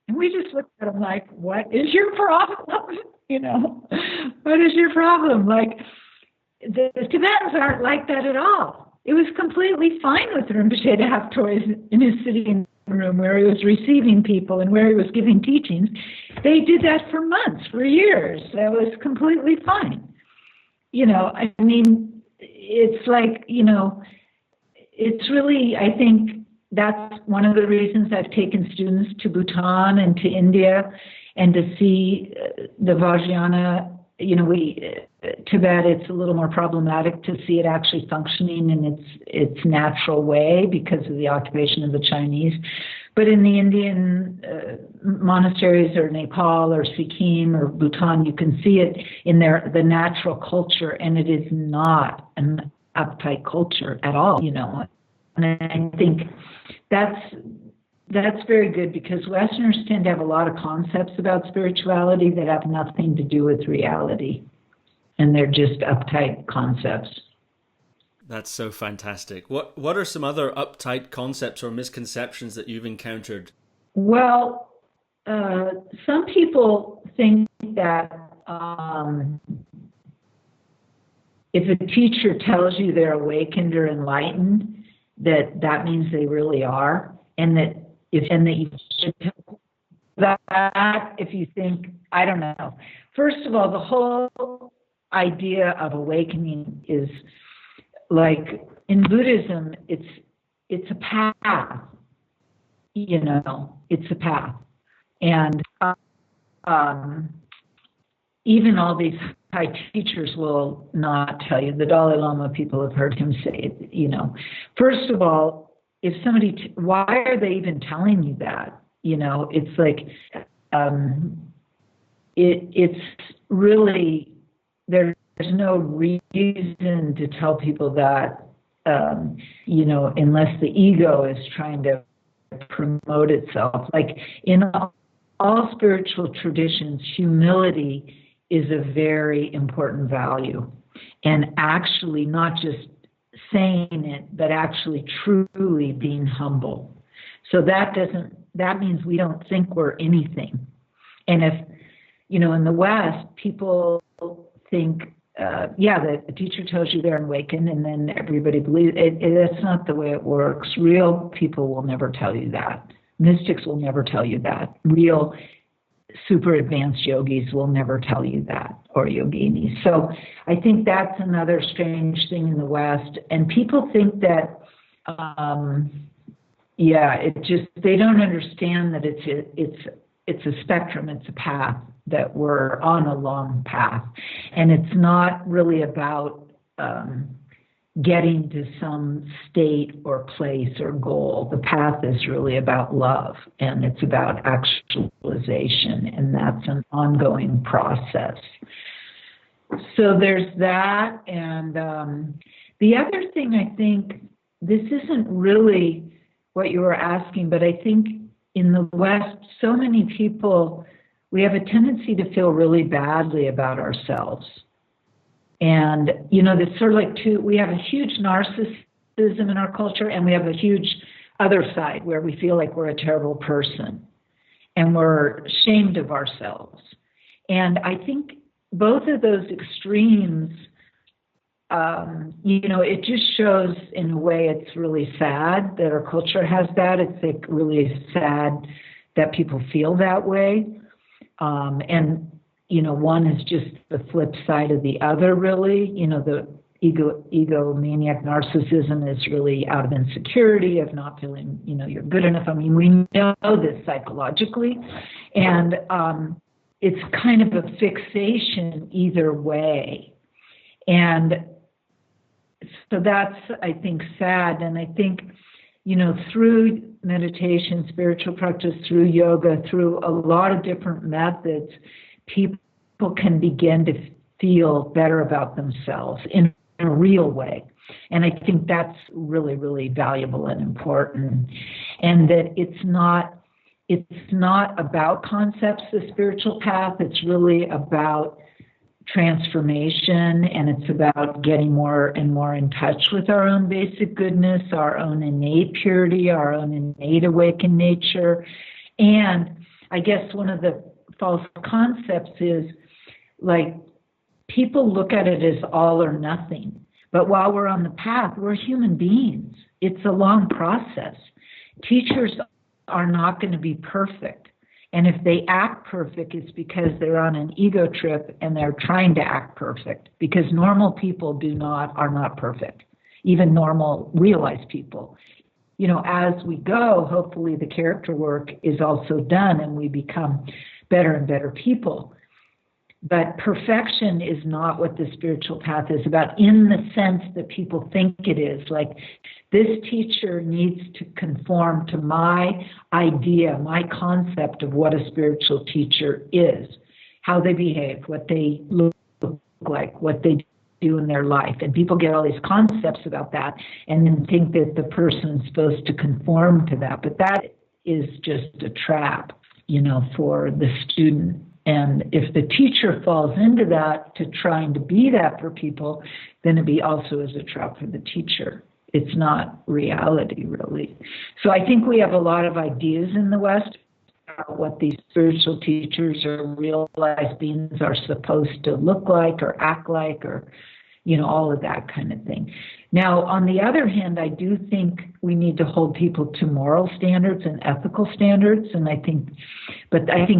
And we just looked at them like, what is your problem? What is your problem? Like, the Tibetans aren't like that at all. It was completely fine with Rinpoche to have toys in his sitting room where he was receiving people and where he was giving teachings. They did that for months, for years. That was completely fine. It's like, it's really, I think that's one of the reasons I've taken students to Bhutan and to India and to see the Vajrayana. Tibet, it's a little more problematic to see it actually functioning in its natural way because of the occupation of the Chinese. But in the Indian monasteries or Nepal or Sikkim or Bhutan, you can see it in the natural culture, and it is not an uptight culture at all, And I think that's very good, because Westerners tend to have a lot of concepts about spirituality that have nothing to do with reality. And they're just uptight concepts. That's so fantastic. What are some other uptight concepts or misconceptions that you've encountered? Well, some people think that if a teacher tells you they're awakened or enlightened, that means they really are, and that you should tell that if you think, I don't know. First of all, the whole idea of awakening is like in Buddhism, it's a path, it's a path. And even all these high teachers will not tell you. The Dalai Lama, people have heard him say it, First of all, if somebody, why are they even telling you that? It's like, it's really, there's no reason to tell people that, unless the ego is trying to promote itself. Like in all spiritual traditions, humility is a very important value. And actually not just saying it, but actually truly being humble. So that means we don't think we're anything. And if, in the West, people think, the teacher tells you they're awakened and then everybody believes it. That's not the way it works. Real people will never tell you that. Mystics will never tell you that. Real super advanced yogis will never tell you that, or yoginis. So I think that's another strange thing in the West. And people think that, they don't understand that it's a spectrum, it's a path, that we're on a long path. And it's not really about getting to some state or place or goal. The path is really about love, and it's about actualization, and that's an ongoing process. So there's that. And the other thing, I think, this isn't really what you were asking, but I think in the West, so many people, we have a tendency to feel really badly about ourselves. And, there's sort of like we have a huge narcissism in our culture, and we have a huge other side where we feel like we're a terrible person and we're ashamed of ourselves. And I think both of those extremes, it just shows in a way it's really sad that our culture has that. It's like really sad that people feel that way. And one is just the flip side of the other, really. The egomaniac narcissism is really out of insecurity, of not feeling, you're good enough. I mean, we know this psychologically. And it's kind of a fixation either way. And so that's, I think, sad. And I think through meditation, spiritual practice, through yoga, through a lot of different methods, people can begin to feel better about themselves in a real way. And I think that's really, really valuable and important. And that it's not about concepts, the spiritual path. It's really about transformation, and it's about getting more and more in touch with our own basic goodness, our own innate purity, our own innate awakened nature. And I guess one of the false concepts is like people look at it as all or nothing. But while we're on the path, we're human beings. It's a long process. Teachers are not going to be perfect. And if they act perfect, it's because they're on an ego trip and they're trying to act perfect. Because normal people are not perfect. Even normal, realized people. As we go, hopefully the character work is also done and we become better and better people. But perfection is not what the spiritual path is about in the sense that people think it is. Like, this teacher needs to conform to my idea, my concept of what a spiritual teacher is, how they behave, what they look like, what they do in their life. And people get all these concepts about that and then think that the person's supposed to conform to that. But that is just a trap, for the student. And if the teacher falls into that, to trying to be that for people, then it also is a trap for the teacher. It's not reality, really. So I think we have a lot of ideas in the West about what these spiritual teachers or realized beings are supposed to look like or act like, or, all of that kind of thing. Now, on the other hand, I do think we need to hold people to moral standards and ethical standards. And I think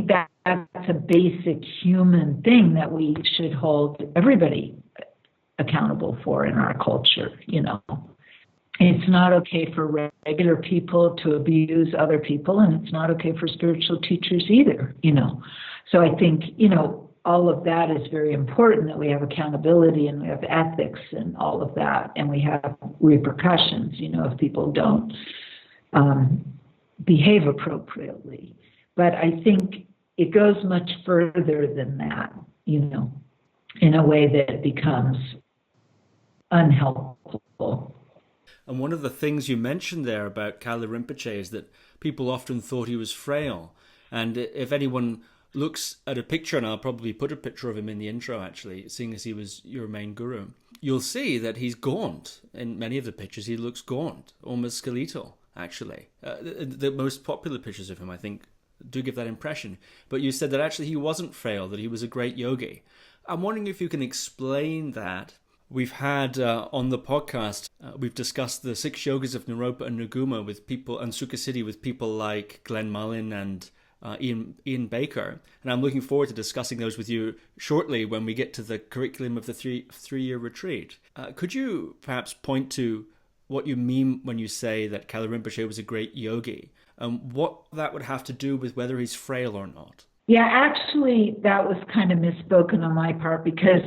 that's a basic human thing that we should hold everybody accountable for in our culture, It's not okay for regular people to abuse other people, and it's not okay for spiritual teachers either, So I think, all of that is very important, that we have accountability and we have ethics and all of that, and we have repercussions, if people don't behave appropriately. But I think it goes much further than that, in a way that it becomes unhelpful. And one of the things you mentioned there about Kalu Rinpoche is that people often thought he was frail. And if anyone looks at a picture, and I'll probably put a picture of him in the intro actually, seeing as he was your main guru, you'll see that he's gaunt. In many of the pictures, he looks gaunt, almost skeletal, actually. The most popular pictures of him, I think, do give that impression. But you said that actually he wasn't frail, that he was a great yogi. I'm wondering if you can explain that. We've had on the podcast, we've discussed the 6 yogas of Naropa and Nuguma with people, and Sukhasiddhi with people like Glenn Mullin and Ian Baker, and I'm looking forward to discussing those with you shortly when we get to the curriculum of the three-year retreat. Could you perhaps point to what you mean when you say that Kalu Rinpoche was a great yogi, and what that would have to do with whether he's frail or not? Yeah, actually, that was kind of misspoken on my part, because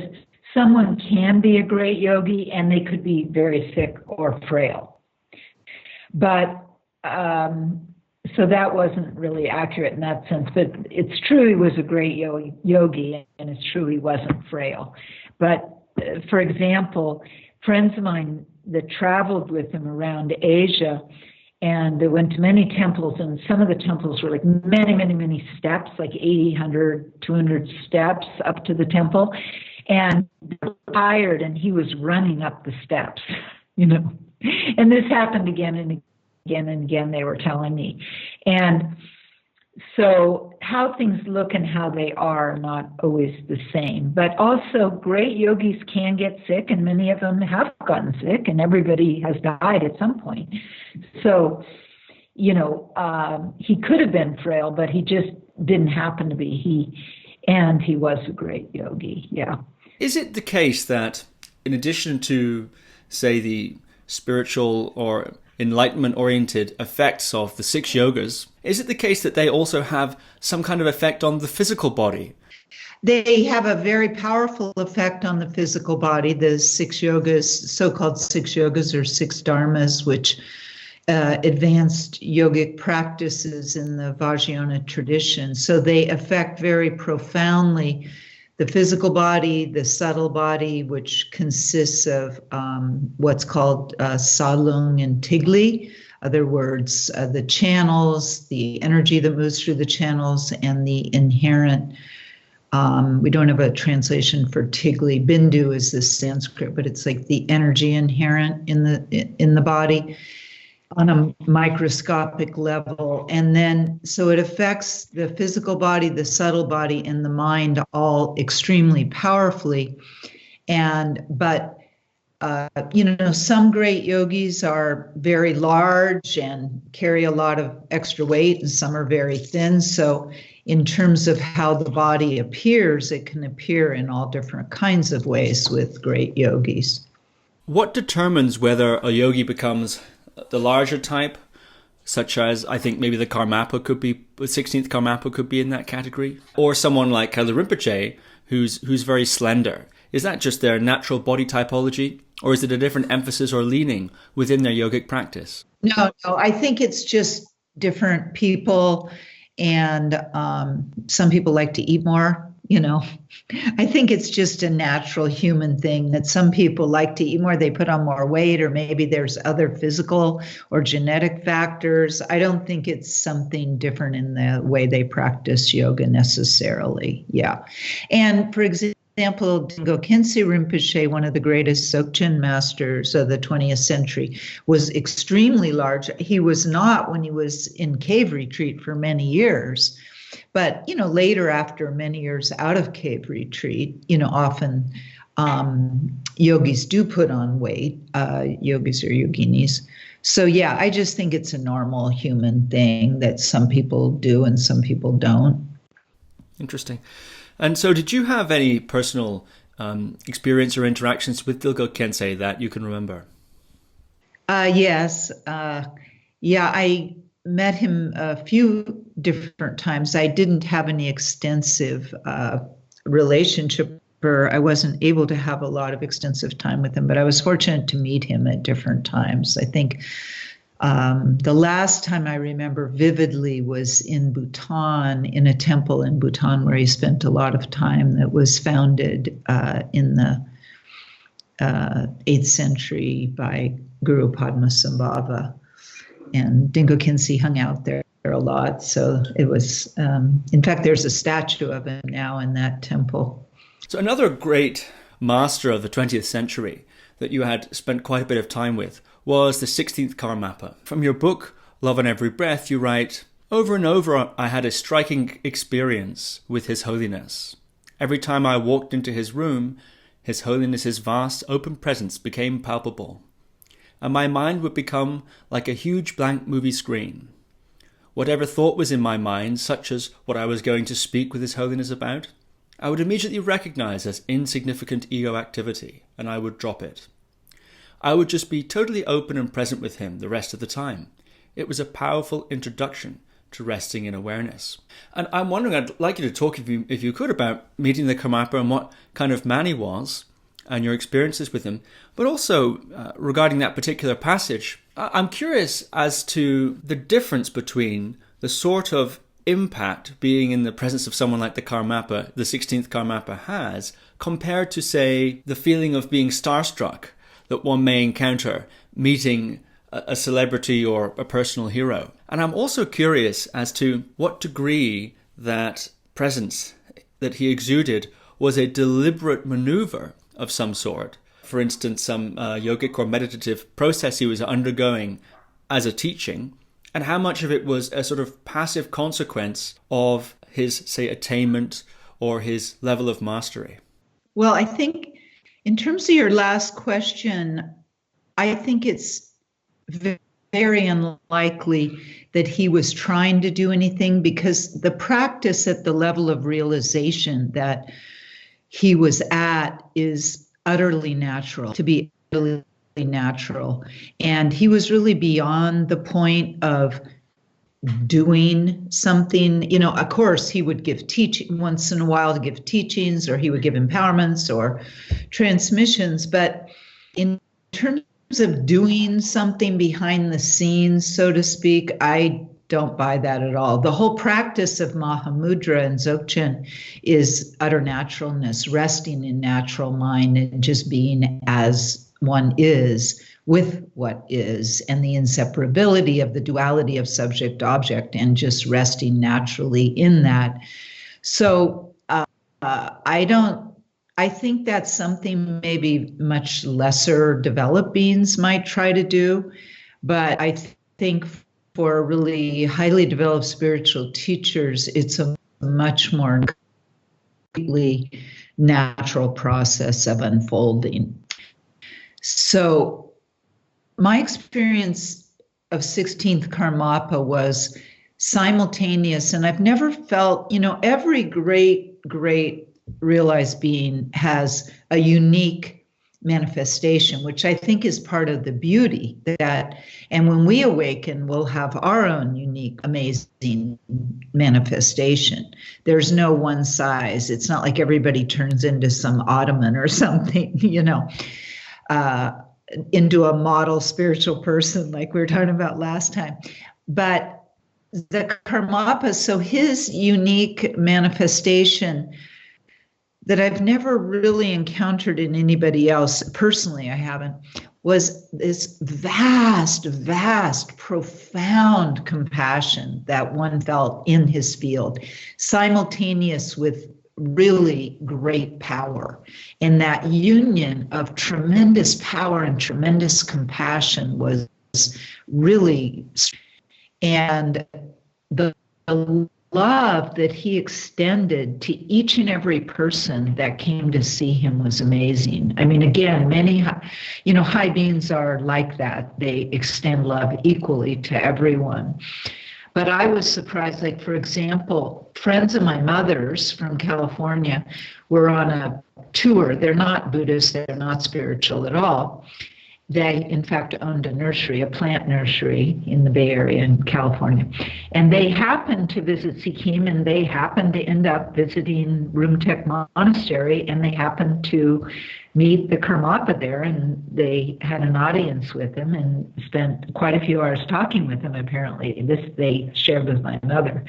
someone can be a great yogi and they could be very sick or frail. But so that wasn't really accurate in that sense. But it's true he was a great yogi, and it's true he wasn't frail. But for example, friends of mine that traveled with him around Asia, and they went to many temples, and some of the temples were like many, many, many steps, like 80, 100, 200 steps up to the temple. And they were tired, and he was running up the steps, And this happened again and again and again, they were telling me. And so how things look and how they are not always the same. But also, great yogis can get sick, and many of them have gotten sick, and everybody has died at some point. So, he could have been frail, but he just didn't happen to be. He was a great yogi, yeah. Is it the case that, in addition to, say, the spiritual or enlightenment-oriented effects of the 6 yogas, is it the case that they also have some kind of effect on the physical body? They have a very powerful effect on the physical body. The 6 yogas, so-called 6 yogas or 6 dharmas, which advanced yogic practices in the Vajrayana tradition. So they affect very profoundly the physical body, the subtle body, which consists of what's called salung and tigli. Other words, the channels, the energy that moves through the channels, and the inherent. We don't have a translation for tigli. Bindu is the Sanskrit, but it's like the energy inherent in the body on a microscopic level. And then, so it affects the physical body, the subtle body, and the mind all extremely powerfully. But some great yogis are very large and carry a lot of extra weight, and some are very thin. So in terms of how the body appears, it can appear in all different kinds of ways with great yogis. What determines whether a yogi becomes the larger type, such as I think maybe the 16th Karmapa could be in that category, or someone like Kalu Rinpoche, who's very slender? Is that just their natural body typology, or is it a different emphasis or leaning within their yogic practice? No, I think it's just different people, and some people like to eat more. I think it's just a natural human thing that some people like to eat more, they put on more weight, or maybe there's other physical or genetic factors. I don't think it's something different in the way they practice yoga necessarily. Yeah. And for example, Dilgo Khyentse Rinpoche, one of the greatest Dzogchen masters of the 20th century, was extremely large. He was not when he was in cave retreat for many years. But, later, after many years out of cave retreat, often yogis do put on weight, yogis or yoginis. So, yeah, I just think it's a normal human thing that some people do and some people don't. Interesting. And so did you have any personal experience or interactions with Dilgo Khyentse that you can remember? Yes. I met him a few different times. I didn't have any extensive relationship, or I wasn't able to have a lot of extensive time with him, but I was fortunate to meet him at different times. I think the last time I remember vividly was in Bhutan, in a temple in Bhutan where he spent a lot of time, that was founded in the 8th century by Guru Padmasambhava. And Dilgo Khyentse hung out there a lot. So it was, in fact, there's a statue of him now in that temple. So another great master of the 20th century that you had spent quite a bit of time with was the 16th Karmapa. From your book, Love on Every Breath, you write, "Over and over, I had a striking experience with His Holiness. Every time I walked into his room, His Holiness's vast open presence became palpable, and my mind would become like a huge blank movie screen. Whatever thought was in my mind, such as what I was going to speak with His Holiness about, I would immediately recognize as insignificant ego activity, and I would drop it. I would just be totally open and present with Him the rest of the time. It was a powerful introduction to resting in awareness." And I'm wondering, I'd like you to talk, if you could, about meeting the Karmapa and what kind of man he was, and your experiences with him. But also, regarding that particular passage, I'm curious as to the difference between the sort of impact being in the presence of someone like the Karmapa, the 16th Karmapa, has, compared to, say, the feeling of being starstruck that one may encounter meeting a celebrity or a personal hero. And I'm also curious as to what degree that presence that he exuded was a deliberate maneuver of some sort. For instance, some yogic or meditative process he was undergoing as a teaching, and how much of it was a sort of passive consequence of his, say, attainment or his level of mastery. Well, I think in terms of your last question, I think it's very unlikely that he was trying to do anything, because the practice at the level of realization that he was at is utterly natural, to be utterly natural. And he was really beyond the point of doing something. Of course, he would give teaching once in a while, to give teachings, or he would give empowerments or transmissions. But in terms of doing something behind the scenes, so to speak, I don't buy that at all. The whole practice of Mahamudra and Dzogchen is utter naturalness, resting in natural mind and just being as one is with what is, and the inseparability of the duality of subject-object, and just resting naturally in that. So I think that's something maybe much lesser developed beings might try to do, but I think for really highly developed spiritual teachers, it's a much more completely natural process of unfolding. So my experience of 16th Karmapa was simultaneous, and I've never felt, every great realized being has a unique manifestation, which I think is part of the beauty that, and when we awaken, we'll have our own unique, amazing manifestation. There's no one size. It's not like everybody turns into some ottoman or something, into a model spiritual person like we were talking about last time. But the Karmapa, so his unique manifestation that I've never really encountered in anybody else, personally I haven't, was this vast, profound compassion that one felt in his field, simultaneous with really great power. And that union of tremendous power and tremendous compassion was really, and the love that he extended to each and every person that came to see him was amazing. I mean, again, many, high beings are like that. They extend love equally to everyone. But I was surprised, like, for example, friends of my mother's from California were on a tour. They're not Buddhists, they're not spiritual at all. They, in fact, owned a nursery, a plant nursery in the Bay Area in California. And they happened to visit Sikkim, and they happened to end up visiting Rumtek Monastery, and they happened to meet the Karmapa there, and they had an audience with him and spent quite a few hours talking with him, apparently. This they shared with my mother.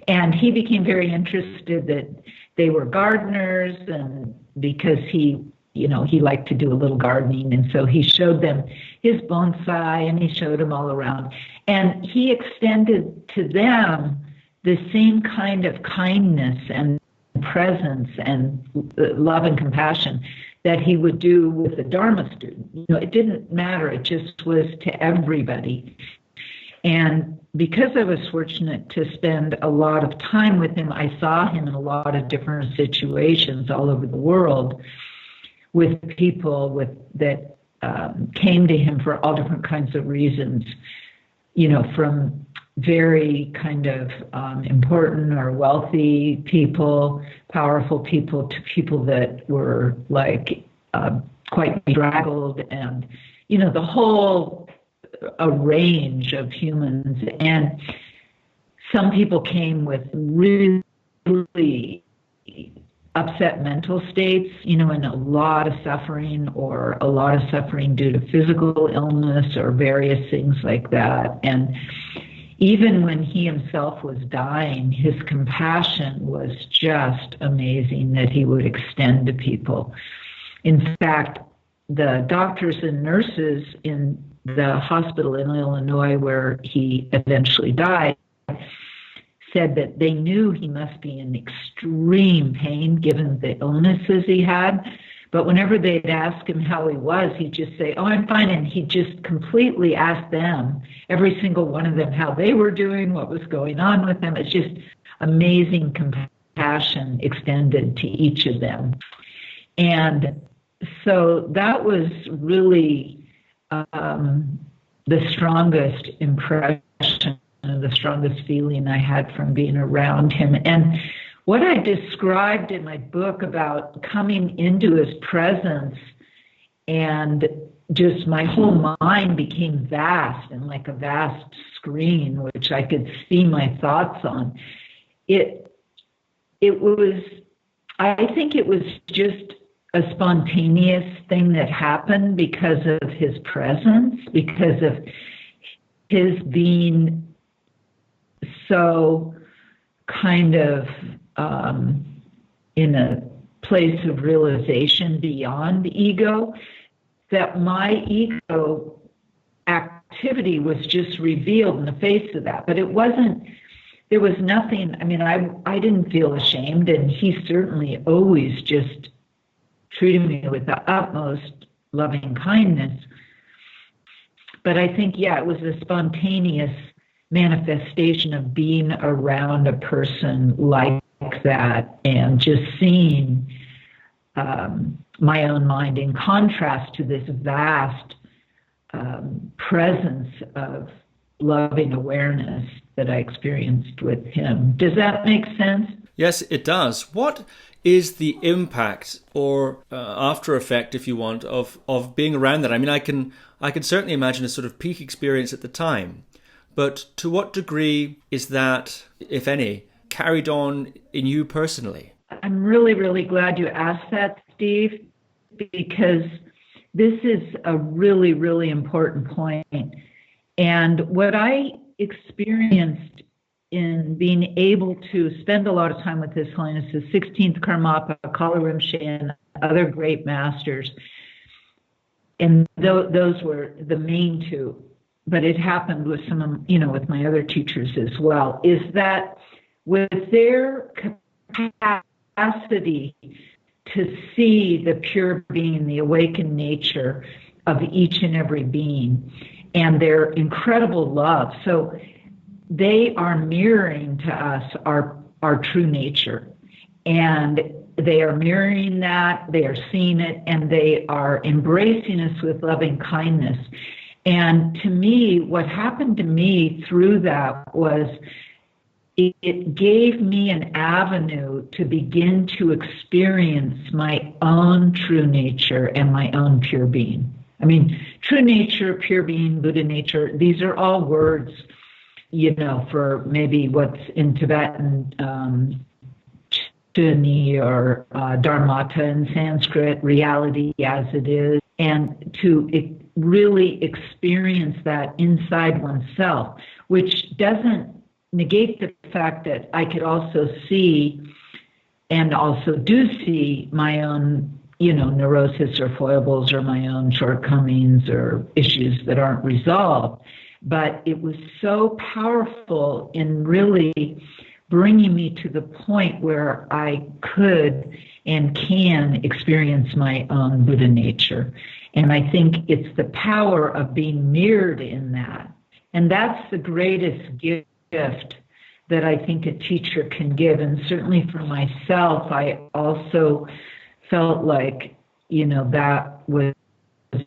And he became very interested that they were gardeners, and because he liked to do a little gardening, and so he showed them his bonsai, and he showed them all around. And he extended to them the same kind of kindness and presence and love and compassion that he would do with a Dharma student. It didn't matter, it just was to everybody. And because I was fortunate to spend a lot of time with him, I saw him in a lot of different situations all over the world, with people that came to him for all different kinds of reasons, from very kind of important or wealthy people, powerful people, to people that were like quite bedraggled, and, the whole a range of humans. And some people came with really upset mental states, and a lot of suffering, or a lot of suffering due to physical illness or various things like that. And even when he himself was dying, his compassion was just amazing that he would extend to people. In fact, the doctors and nurses in the hospital in Illinois where he eventually died said that they knew he must be in extreme pain given the illnesses he had. But whenever they'd ask him how he was, he'd just say, "Oh, I'm fine." And he just completely asked them, every single one of them, how they were doing, what was going on with them. It's just amazing compassion extended to each of them. And so that was really the strongest impression, the strongest feeling I had from being around him. And what I described in my book about coming into his presence, and just my whole mind became vast and like a vast screen, which I could see my thoughts on. I think it was just a spontaneous thing that happened because of his presence, because of his being so kind of in a place of realization beyond ego, that my ego activity was just revealed in the face of that. But it wasn't, there was nothing, I mean, I didn't feel ashamed, and he certainly always just treated me with the utmost loving kindness. But I think, yeah, it was a spontaneous manifestation of being around a person like that and just seeing my own mind in contrast to this vast presence of loving awareness that I experienced with him. Does that make sense? Yes, it does. What is the impact or after effect, if you want, of being around that? I mean, I can certainly imagine a sort of peak experience at the time, but to what degree is that, if any, carried on in you personally? I'm really, really glad you asked that, Steve, because this is a really, really important point. And what I experienced in being able to spend a lot of time with His Holiness, the 16th Karmapa, Kalu Rinpoche, and other great masters, and those were the main two, but it happened with some of, with my other teachers as well, is that with their capacity to see the pure being, the awakened nature of each and every being, and their incredible love. So they are mirroring to us our true nature. And they are mirroring that, they are seeing it, and they are embracing us with loving kindness. And to me, what happened to me through that was it gave me an avenue to begin to experience my own true nature and my own pure being. I mean, true nature, pure being, Buddha nature, these are all words, for maybe what's in Tibetan, Chini or Dharmata in Sanskrit, reality as it is, and to really experience that inside oneself, which doesn't negate the fact that I could also see and also do see my own, neurosis or foibles or my own shortcomings or issues that aren't resolved. But it was so powerful in really bringing me to the point where I could and can experience my own Buddha nature. And I think it's the power of being mirrored in that. And that's the greatest gift that I think a teacher can give. And certainly for myself, I also felt like, that was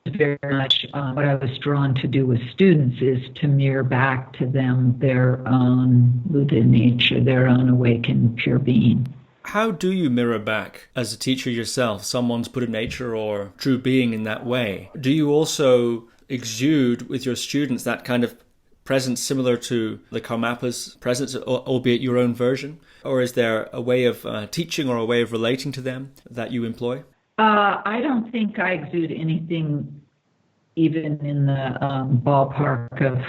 very much what I was drawn to do with students, is to mirror back to them their own Buddha nature, their own awakened pure being. How do you mirror back as a teacher yourself someone's Buddha nature or true being in that way? Do you also exude with your students that kind of presence similar to the Karmapa's presence, albeit your own version? Or is there a way of teaching or a way of relating to them that you employ? I don't think I exude anything even in the ballpark of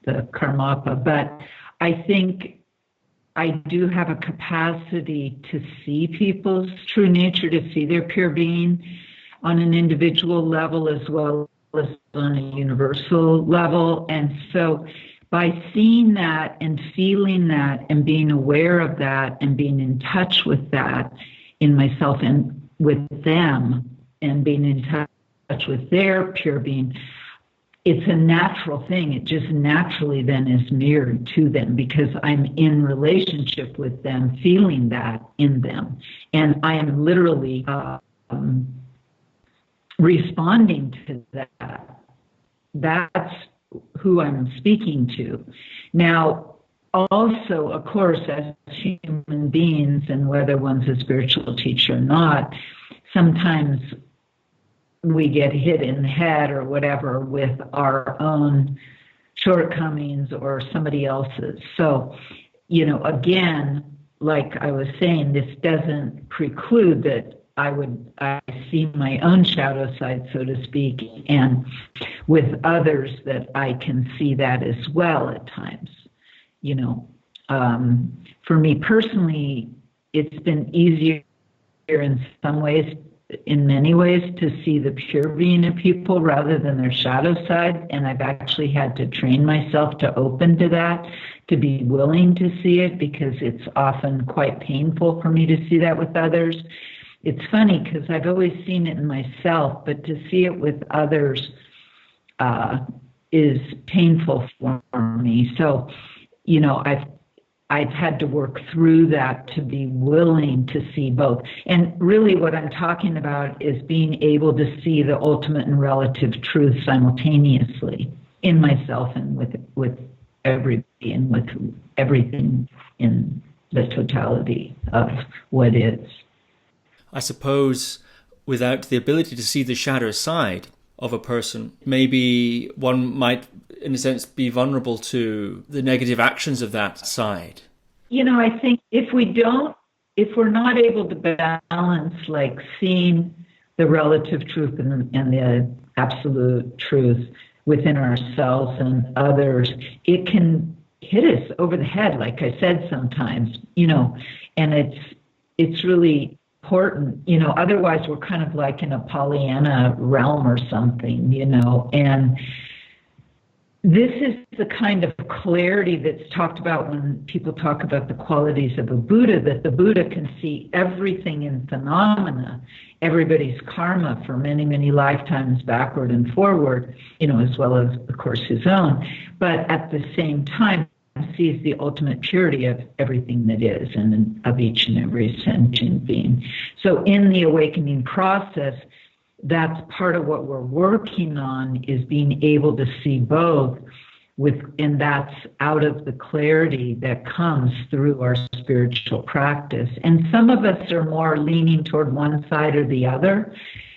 the Karmapa, but I think I do have a capacity to see people's true nature, to see their pure being on an individual level as well as on a universal level. And so by seeing that and feeling that and being aware of that and being in touch with that in myself and with them and being in touch with their pure being, it's a natural thing. It just naturally then is mirrored to them because I'm in relationship with them, feeling that in them. And I am literally responding to that. That's who I'm speaking to. Now, also, of course, as human beings, and whether one's a spiritual teacher or not, sometimes we get hit in the head or whatever with our own shortcomings or somebody else's. So, again, like I was saying, this doesn't preclude that I see my own shadow side, so to speak, and with others that I can see that as well at times. For me personally, it's been easier in some ways, in many ways, to see the pure being of people rather than their shadow side. And I've actually had to train myself to open to that, to be willing to see it, because it's often quite painful for me to see that with others. It's funny because I've always seen it in myself, but to see it with others is painful for me. So, I've had to work through that to be willing to see both. And really what I'm talking about is being able to see the ultimate and relative truth simultaneously in myself and with everybody and with everything in the totality of what is. I suppose without the ability to see the shadow side of a person, maybe one might, in a sense, be vulnerable to the negative actions of that side. I think if we're not able to balance, like seeing the relative truth and the absolute truth within ourselves and others, it can hit us over the head, like I said sometimes, and it's really important, otherwise we're kind of like in a Pollyanna realm or something, and this is the kind of clarity that's talked about when people talk about the qualities of a Buddha, that the Buddha can see everything in phenomena, everybody's karma for many, many lifetimes backward and forward, as well as, of course, his own, but at the same time sees the ultimate purity of everything that is and of each and every sentient being. So in the awakening process, that's part of what we're working on, is being able to see both, and that's out of the clarity that comes through our spiritual practice. And some of us are more leaning toward one side or the other.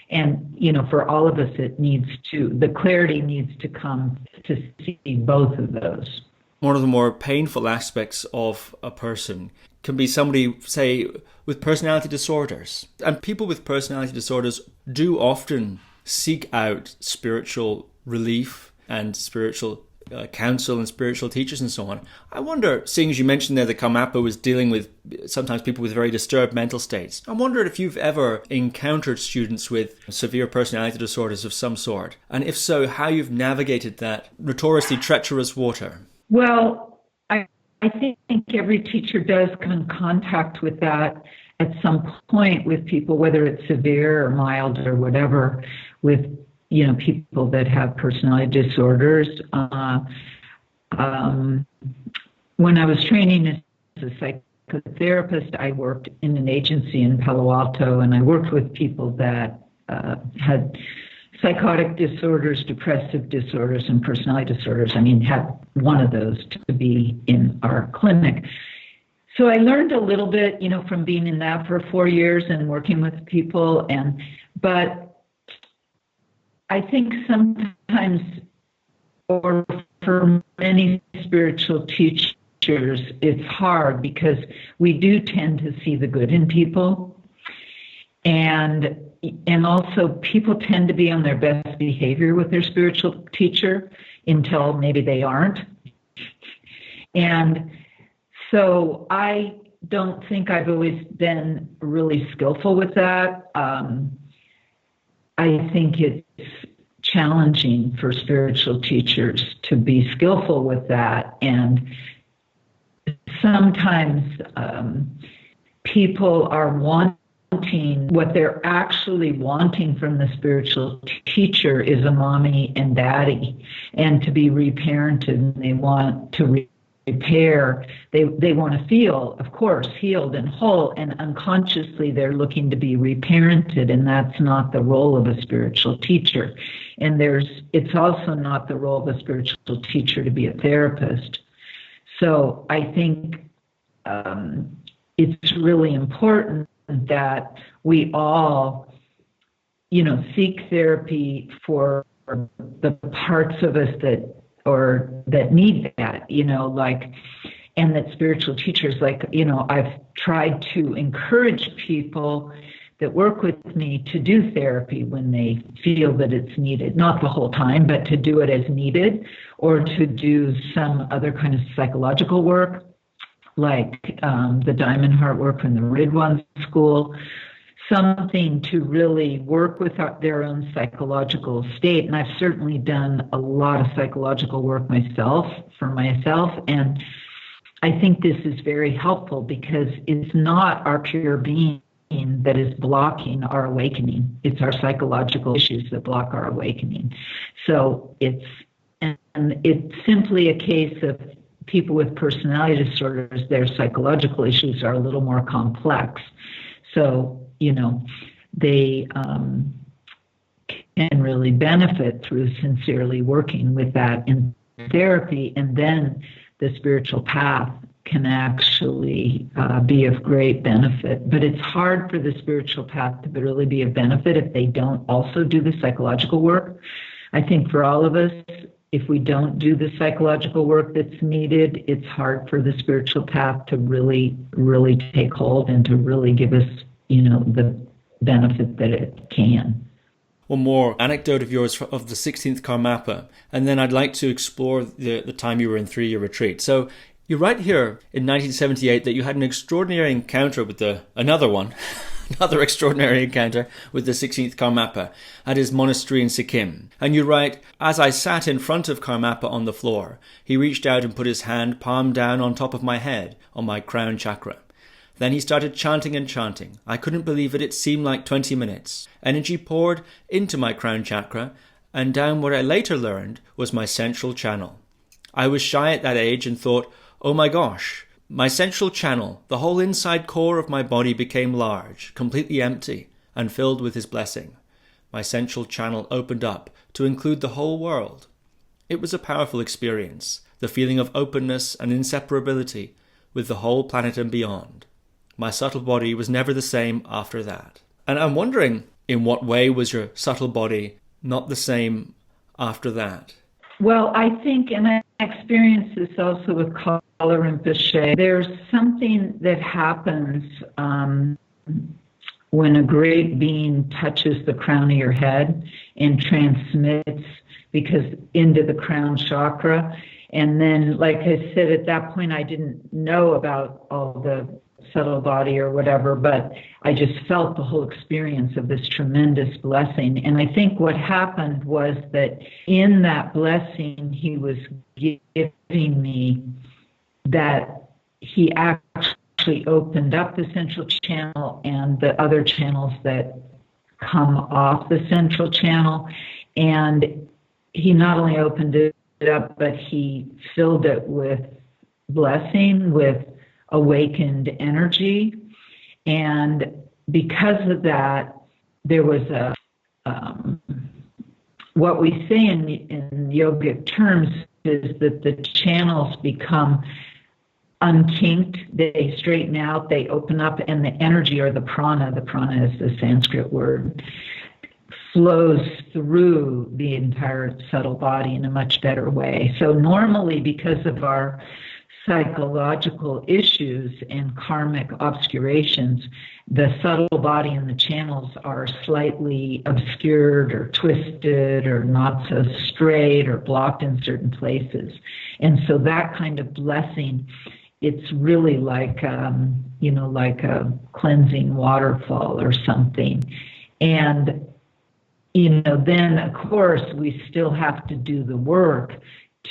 And, for all of us, the clarity needs to come to see both of those. One of the more painful aspects of a person can be somebody, say, with personality disorders. And people with personality disorders do often seek out spiritual relief and spiritual counsel and spiritual teachers and so on. I wonder, seeing as you mentioned there that Karmapa was dealing with sometimes people with very disturbed mental states, I wondered if you've ever encountered students with severe personality disorders of some sort, and if so, how you've navigated that notoriously treacherous water. Well, I think every teacher does come in contact with that at some point with people, whether it's severe or mild or whatever, with people that have personality disorders. When I was training as a psychotherapist, I worked in an agency in Palo Alto, and I worked with people that had psychotic disorders, depressive disorders, and personality disorders. had one of those to be in our clinic. So I learned a little bit, from being in that for 4 years and working with people. But I think sometimes, or for many spiritual teachers, it's hard because we do tend to see the good in people. And also people tend to be on their best behavior with their spiritual teacher until maybe they aren't. And so I don't think I've always been really skillful with that. I think it's challenging for spiritual teachers to be skillful with that. And sometimes people are wanting, what they're actually wanting from the spiritual teacher is a mommy and daddy, and to be reparented, and they want to repair. They want to feel, of course, healed and whole, and unconsciously they're looking to be reparented, and that's not the role of a spiritual teacher. And it's also not the role of a spiritual teacher to be a therapist. So I think it's really important that we all, seek therapy for the parts of us that need that, and that spiritual teachers, I've tried to encourage people that work with me to do therapy when they feel that it's needed, not the whole time, but to do it as needed, or to do some other kind of psychological work, like the Diamond Heart work from the Ridwan School, something to really work with their own psychological state. And I've certainly done a lot of psychological work for myself, and I think this is very helpful because it's not our pure being that is blocking our awakening. It's our psychological issues that block our awakening. So it's simply a case of people with personality disorders, their psychological issues are a little more complex. So, they can really benefit through sincerely working with that in therapy, and then the spiritual path can actually be of great benefit. But it's hard for the spiritual path to really be of benefit if they don't also do the psychological work. I think for all of us, if we don't do the psychological work that's needed, it's hard for the spiritual path to really, really take hold and to really give us, the benefit that it can. One more anecdote of yours of the 16th Karmapa, and then I'd like to explore the time you were in 3-year retreat. So you write here in 1978 that you had an extraordinary encounter with another extraordinary encounter with the 16th Karmapa at his monastery in Sikkim. And you write, as I sat in front of Karmapa on the floor, he reached out and put his hand palm down on top of my head, on my crown chakra. Then he started chanting and chanting. I couldn't believe it. It seemed like 20 minutes. Energy poured into my crown chakra and down what I later learned was my central channel. I was shy at that age and thought, oh my gosh, my central channel, the whole inside core of my body became large, completely empty, and filled with his blessing. My central channel opened up to include the whole world. It was a powerful experience, the feeling of openness and inseparability with the whole planet and beyond. My subtle body was never the same after that. And I'm wondering, in what way was your subtle body not the same after that? Well, I think, and I experienced this also with Kalu Rinpoche, there's something that happens when a great being touches the crown of your head and transmits into the crown chakra. And then, like I said, at that point, I didn't know about all the subtle body or whatever, but I just felt the whole experience of this tremendous blessing. And I think what happened was that in that blessing, he was giving me that he actually opened up the central channel and the other channels that come off the central channel. And he not only opened it up, but he filled it with blessing, with awakened energy. And because of that, there was what we say in yogic terms is that the channels become unkinked, they straighten out, they open up, and the energy, or the prana is the Sanskrit word, flows through the entire subtle body in a much better way. So normally, because of our psychological issues and karmic obscurations, the subtle body and the channels are slightly obscured or twisted or not so straight or blocked in certain places. And so that kind of blessing, it's really like, like a cleansing waterfall or something. And, then of course we still have to do the work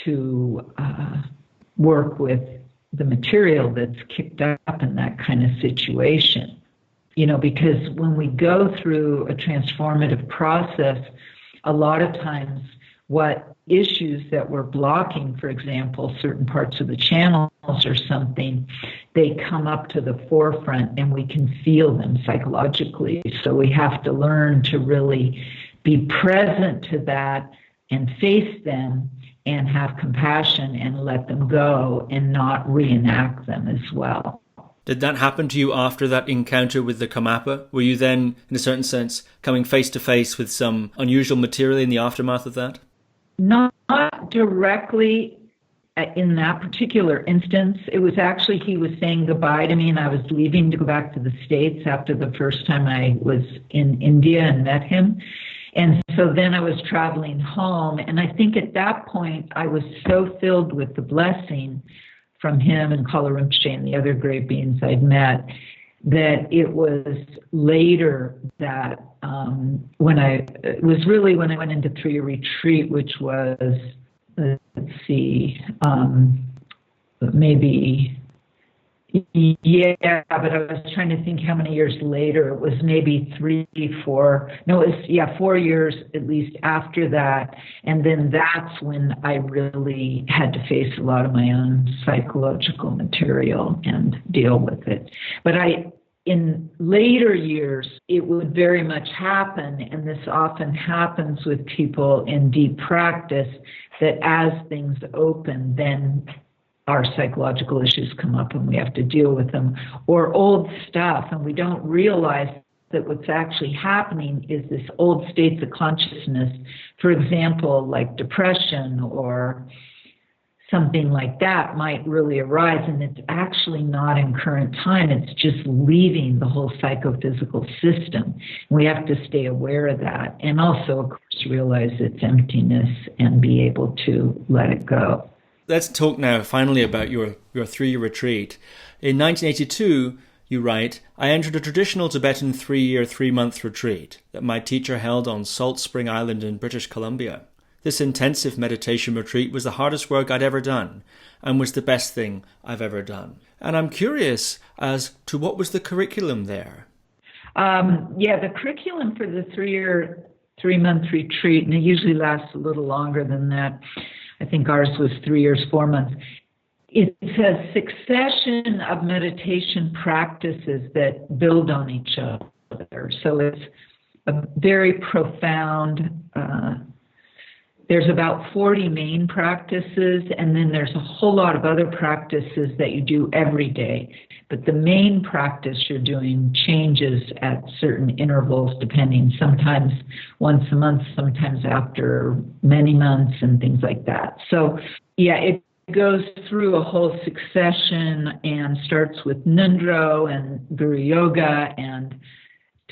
to work with the material that's kicked up in that kind of situation. Because when we go through a transformative process, a lot of times what issues that we're blocking, for example, certain parts of the channels or something, they come up to the forefront and we can feel them psychologically. So we have to learn to really be present to that and face them and have compassion and let them go and not reenact them as well. Did that happen to you after that encounter with the Karmapa? Were you then, in a certain sense, coming face to face with some unusual material in the aftermath of that? Not directly in that particular instance, it was actually he was saying goodbye to me, and I was leaving to go back to the States after the first time I was in India and met him. And so then I was traveling home, and I think at that point I was so filled with the blessing from him and Kalu Rinpoche and the other great beings I'd met, that it was later that when I went into 3-year retreat, which was, let's see, maybe, yeah, but I was trying to think how many years later. It was maybe 4 years at least after that. And then that's when I really had to face a lot of my own psychological material and deal with it. But in later years, it would very much happen, and this often happens with people in deep practice, that as things open, then our psychological issues come up and we have to deal with them, or old stuff, and we don't realize that what's actually happening is this old states of consciousness, for example, like depression or something like that might really arise, and it's actually not in current time. It's just leaving the whole psychophysical system. We have to stay aware of that, and also, of course, realize its emptiness and be able to let it go. Let's talk now finally about your 3-year retreat. In 1982, you write, I entered a traditional Tibetan 3-year, 3-month retreat that my teacher held on Salt Spring Island in British Columbia. This intensive meditation retreat was the hardest work I'd ever done and was the best thing I've ever done. And I'm curious as to what was the curriculum there? The curriculum for the 3-year, 3-month retreat, and it usually lasts a little longer than that. I think ours was 3 years, 4 months. It's a succession of meditation practices that build on each other. So it's a very profound, there's about 40 main practices, and then there's a whole lot of other practices that you do every day. But the main practice you're doing changes at certain intervals, depending, sometimes once a month, sometimes after many months, and things like that. So, it goes through a whole succession and starts with Nundro and Guru Yoga and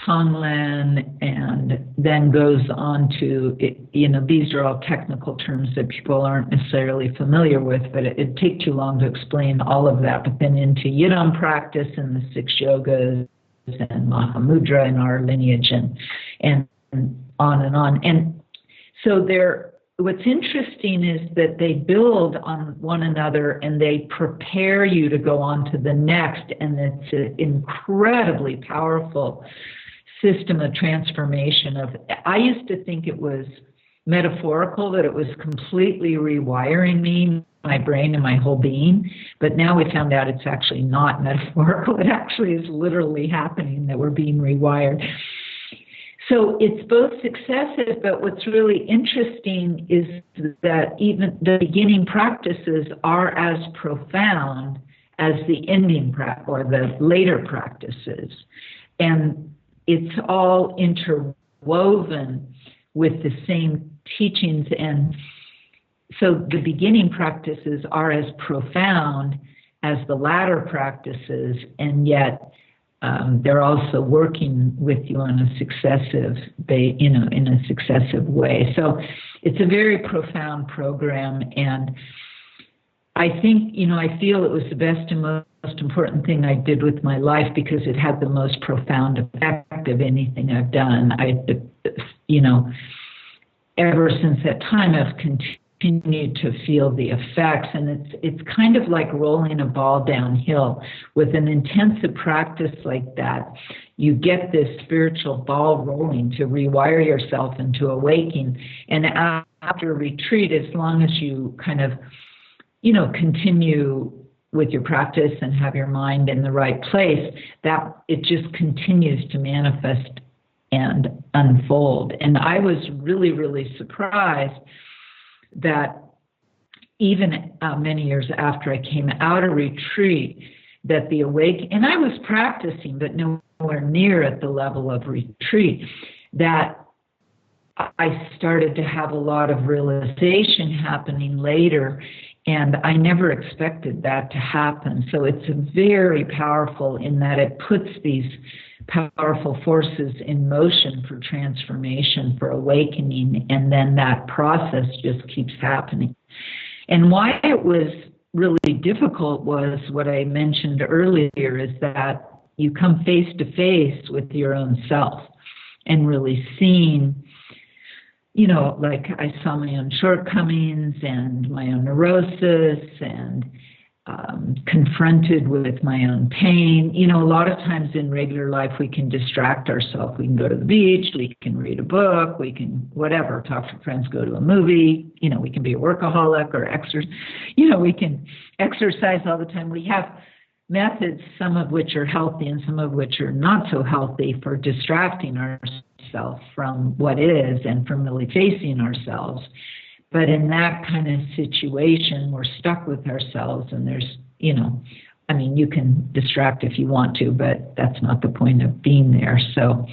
Tonglen, and then goes on to, these are all technical terms that people aren't necessarily familiar with, but it'd take too long to explain all of that. But then into yidam practice and the 6 yogas and Mahamudra in our lineage and on and on. And so what's interesting is that they build on one another and they prepare you to go on to the next, and it's an incredibly powerful system of transformation. I used to think it was metaphorical, that it was completely rewiring me, my brain and my whole being, but now we found out it's actually not metaphorical. It actually is literally happening, that we're being rewired. So it's both successive, but what's really interesting is that even the beginning practices are as profound as the ending or the later practices. And it's all interwoven with the same teachings. And so the beginning practices are as profound as the latter practices, and yet they're also working with you on a successive, in a successive way. So it's a very profound program, and I think, I feel it was the best and most important thing I did with my life, because it had the most profound effect of anything I've done. Ever since that time, I've continued to feel the effects, and it's kind of like rolling a ball downhill. With an intensive practice like that, you get this spiritual ball rolling to rewire yourself into awakening. And after a retreat, as long as you kind of continue with your practice and have your mind in the right place, that it just continues to manifest and unfold. And I was really, really surprised that even many years after I came out of retreat, that the and I was practicing, but nowhere near at the level of retreat, that I started to have a lot of realization happening later. And I never expected that to happen. So it's very powerful in that it puts these powerful forces in motion for transformation, for awakening, and then that process just keeps happening. And why it was really difficult was what I mentioned earlier, is that you come face to face with your own self and really seeing, you know, like I saw my own shortcomings and my own neurosis and confronted with my own pain. You know, a lot of times in regular life, we can distract ourselves. We can go to the beach, we can read a book, we can whatever, talk to friends, go to a movie. You know, we can be a workaholic or exercise. You know, we can exercise all the time. We have methods, some of which are healthy and some of which are not so healthy, for distracting ourselves from what is and from really facing ourselves. But in that kind of situation, we're stuck with ourselves, and there's, you know, I mean, you can distract if you want to, but that's not the point of being there. So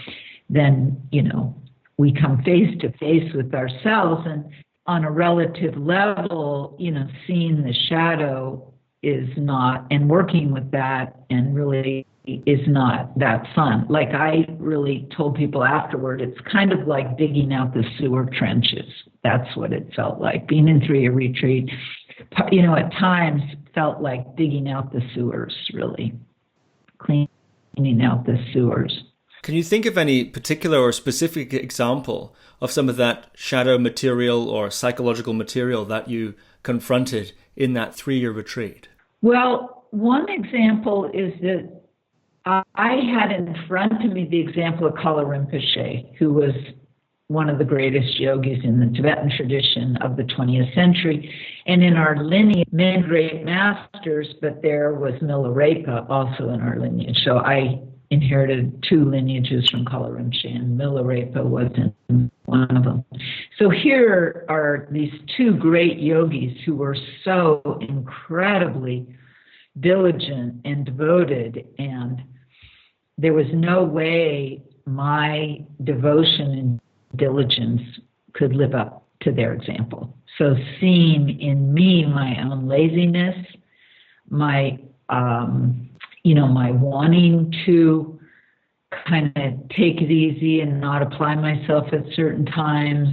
then, you know, we come face to face with ourselves, and on a relative level, you know, seeing the shadow is not, and working with that and really is not that fun. Like I really told people afterward, it's kind of like digging out the sewer trenches. That's what it felt like. Being in 3-year retreat, you know, at times felt like digging out the sewers, really. Cleaning out the sewers. Can you think of any particular or specific example of some of that shadow material or psychological material that you confronted in that 3-year retreat? Well, one example is that I had in front of me the example of Kalu Rinpoche, who was one of the greatest yogis in the Tibetan tradition of the 20th century. And in our lineage, many great masters, but there was Milarepa also in our lineage. So I inherited 2 lineages from Kalu Rinpoche, and Milarepa was in one of them. So here are these 2 great yogis who were so incredibly diligent and devoted, and there was no way my devotion and diligence could live up to their example. So seeing in me my own laziness, my my wanting to kind of take it easy and not apply myself at certain times,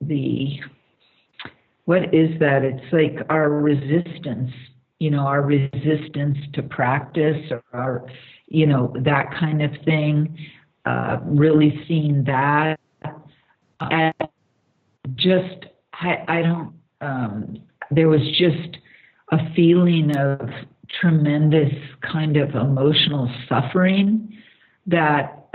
the what is that? It's like our resistance, our resistance to practice, or our, that kind of thing. Really seeing that, and just there was just a feeling of tremendous kind of emotional suffering that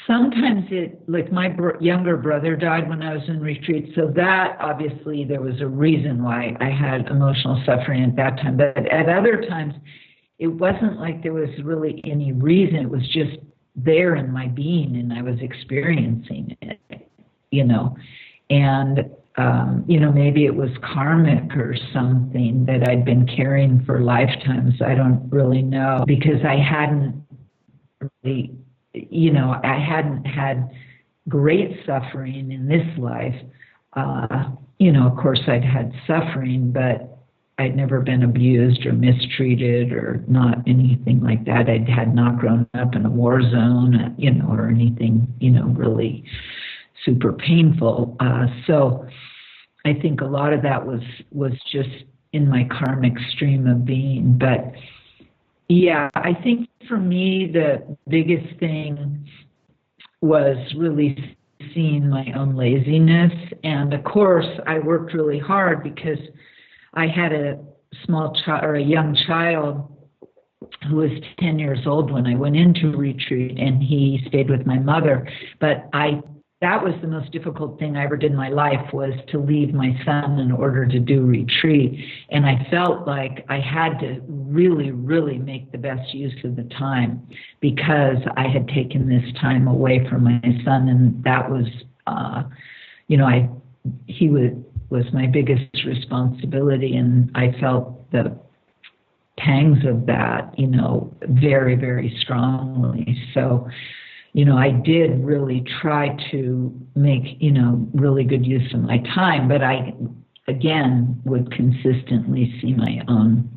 sometimes like my younger brother died when I was in retreat, so that obviously there was a reason why I had emotional suffering at that time. But at other times, it wasn't like there was really any reason. It was just there in my being, and I was experiencing it, and maybe it was karmic or something that I'd been carrying for lifetimes. I don't really know, because I hadn't really, I hadn't had great suffering in this life. Of course I'd had suffering, but I'd never been abused or mistreated or not anything like that. I had not grown up in a war zone, or anything, really super painful. So I think a lot of that was just in my karmic stream of being. But yeah, I think for me, the biggest thing was really seeing my own laziness. And of course, I worked really hard because I had a small child, or a young child, who was 10 years old when I went into retreat, and he stayed with my mother. But that was the most difficult thing I ever did in my life, was to leave my son in order to do retreat. And I felt like I had to really, really make the best use of the time, because I had taken this time away from my son, and that was, he was my biggest responsibility, and I felt the pangs of that, very, very strongly. So I did really try to make, really good use of my time, but I, again, would consistently see my own,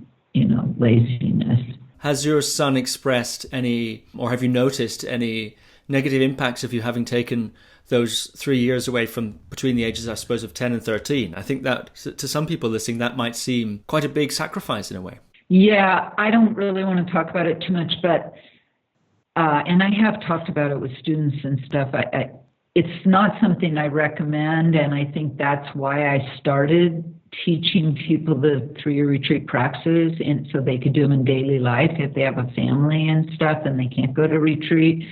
laziness. Has your son expressed any, or have you noticed any negative impacts of you having taken those 3 years away from between the ages, I suppose, of 10 and 13? I think that to some people listening, that might seem quite a big sacrifice in a way. Yeah, I don't really want to talk about it too much, but, and I have talked about it with students and stuff. It's not something I recommend, and I think that's why I started teaching people the 3-year retreat practices, and so they could do them in daily life if they have a family and stuff and they can't go to retreat.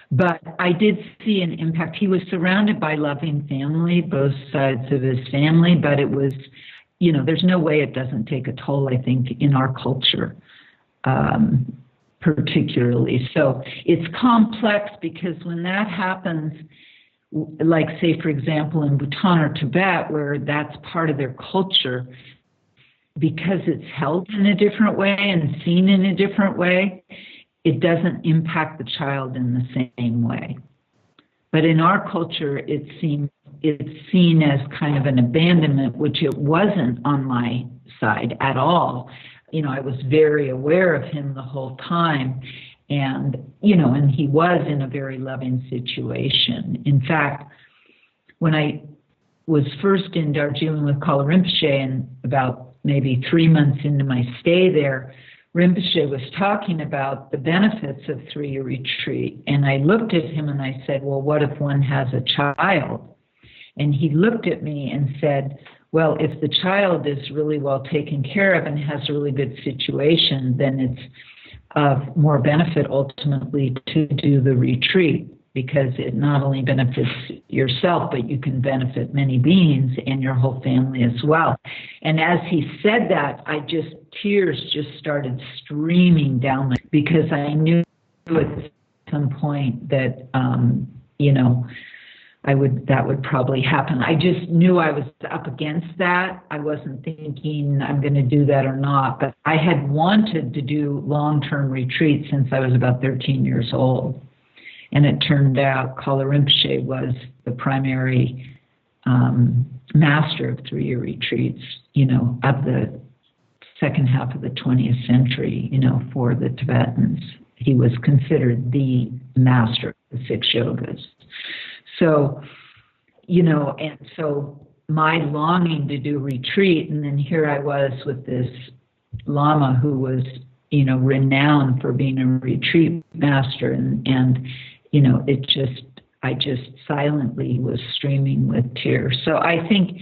But I did see an impact. He was surrounded by loving family, both sides of his family, but it was, there's no way it doesn't take a toll, I think, in our culture, particularly. So it's complex because when that happens, like, say, for example, in Bhutan or Tibet, where that's part of their culture, because it's held in a different way and seen in a different way, it doesn't impact the child in the same way. But in our culture, it's seen as kind of an abandonment, which it wasn't on my side at all. I was very aware of him the whole time. And, and he was in a very loving situation. In fact, when I was first in Darjeeling with Kalu Rinpoche, and about maybe 3 months into my stay there, Rinpoche was talking about the benefits of 3-year retreat. And I looked at him and I said, well, what if one has a child? And he looked at me and said, well, if the child is really well taken care of and has a really good situation, then it's of more benefit ultimately to do the retreat, because it not only benefits yourself, but you can benefit many beings and your whole family as well. And as he said that, tears just started streaming down because I knew at some point that, that would probably happen. I just knew I was up against that. I wasn't thinking I'm going to do that or not, but I had wanted to do long-term retreats since I was about 13 years old. And it turned out Kalu Rinpoche was the primary master of 3-year retreats, of the second half of the 20th century, for the Tibetans. He was considered the master of the 6 yogas. So, and so my longing to do retreat, and then here I was with this Lama who was, renowned for being a retreat master, and I just silently was streaming with tears. So I think,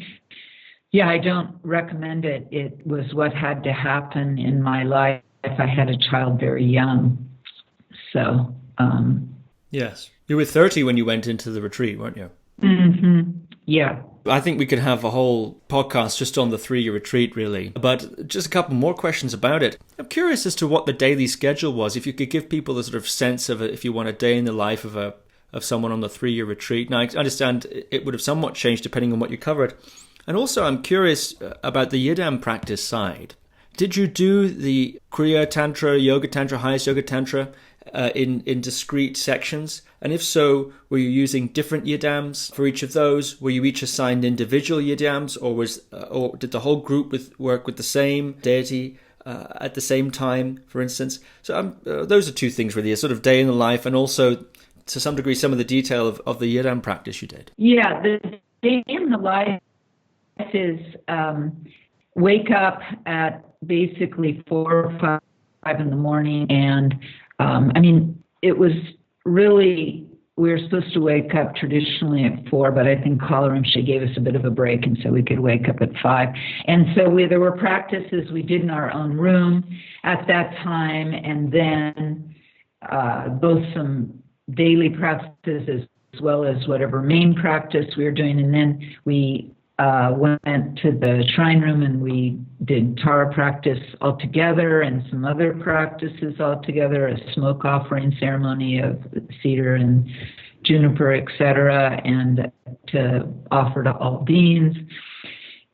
I don't recommend it. It was what had to happen in my life. I had a child very young. So, yes. You were 30 when you went into the retreat, weren't you? Mm-hmm. Yeah. I think we could have a whole podcast just on the 3-year retreat, really. But just a couple more questions about it. I'm curious as to what the daily schedule was. If you could give people a sort of sense of, if you want, a day in the life of someone on the 3-year retreat. Now, I understand it would have somewhat changed depending on what you covered. And also, I'm curious about the yidam practice side. Did you do the Kriya Tantra, Yoga Tantra, Highest Yoga Tantra in discrete sections? And if so, were you using different yidams for each of those? Were you each assigned individual yidams, or did the whole group work with the same deity at the same time, for instance? So those are two things really: a sort of day in the life, and also to some degree some of the detail of the yidam practice you did. Yeah, the day in the life is wake up at basically 4 or 5 in the morning, and it was really, we were supposed to wake up traditionally at 4, but I think Kalu Rinpoche gave us a bit of a break, and so we could wake up at 5. And so there were practices we did in our own room at that time, and then both some daily practices as well as whatever main practice we were doing. And then we went to the shrine room and we did Tara practice all together and some other practices all together, a smoke offering ceremony of cedar and juniper, etc., and to offer to all beings,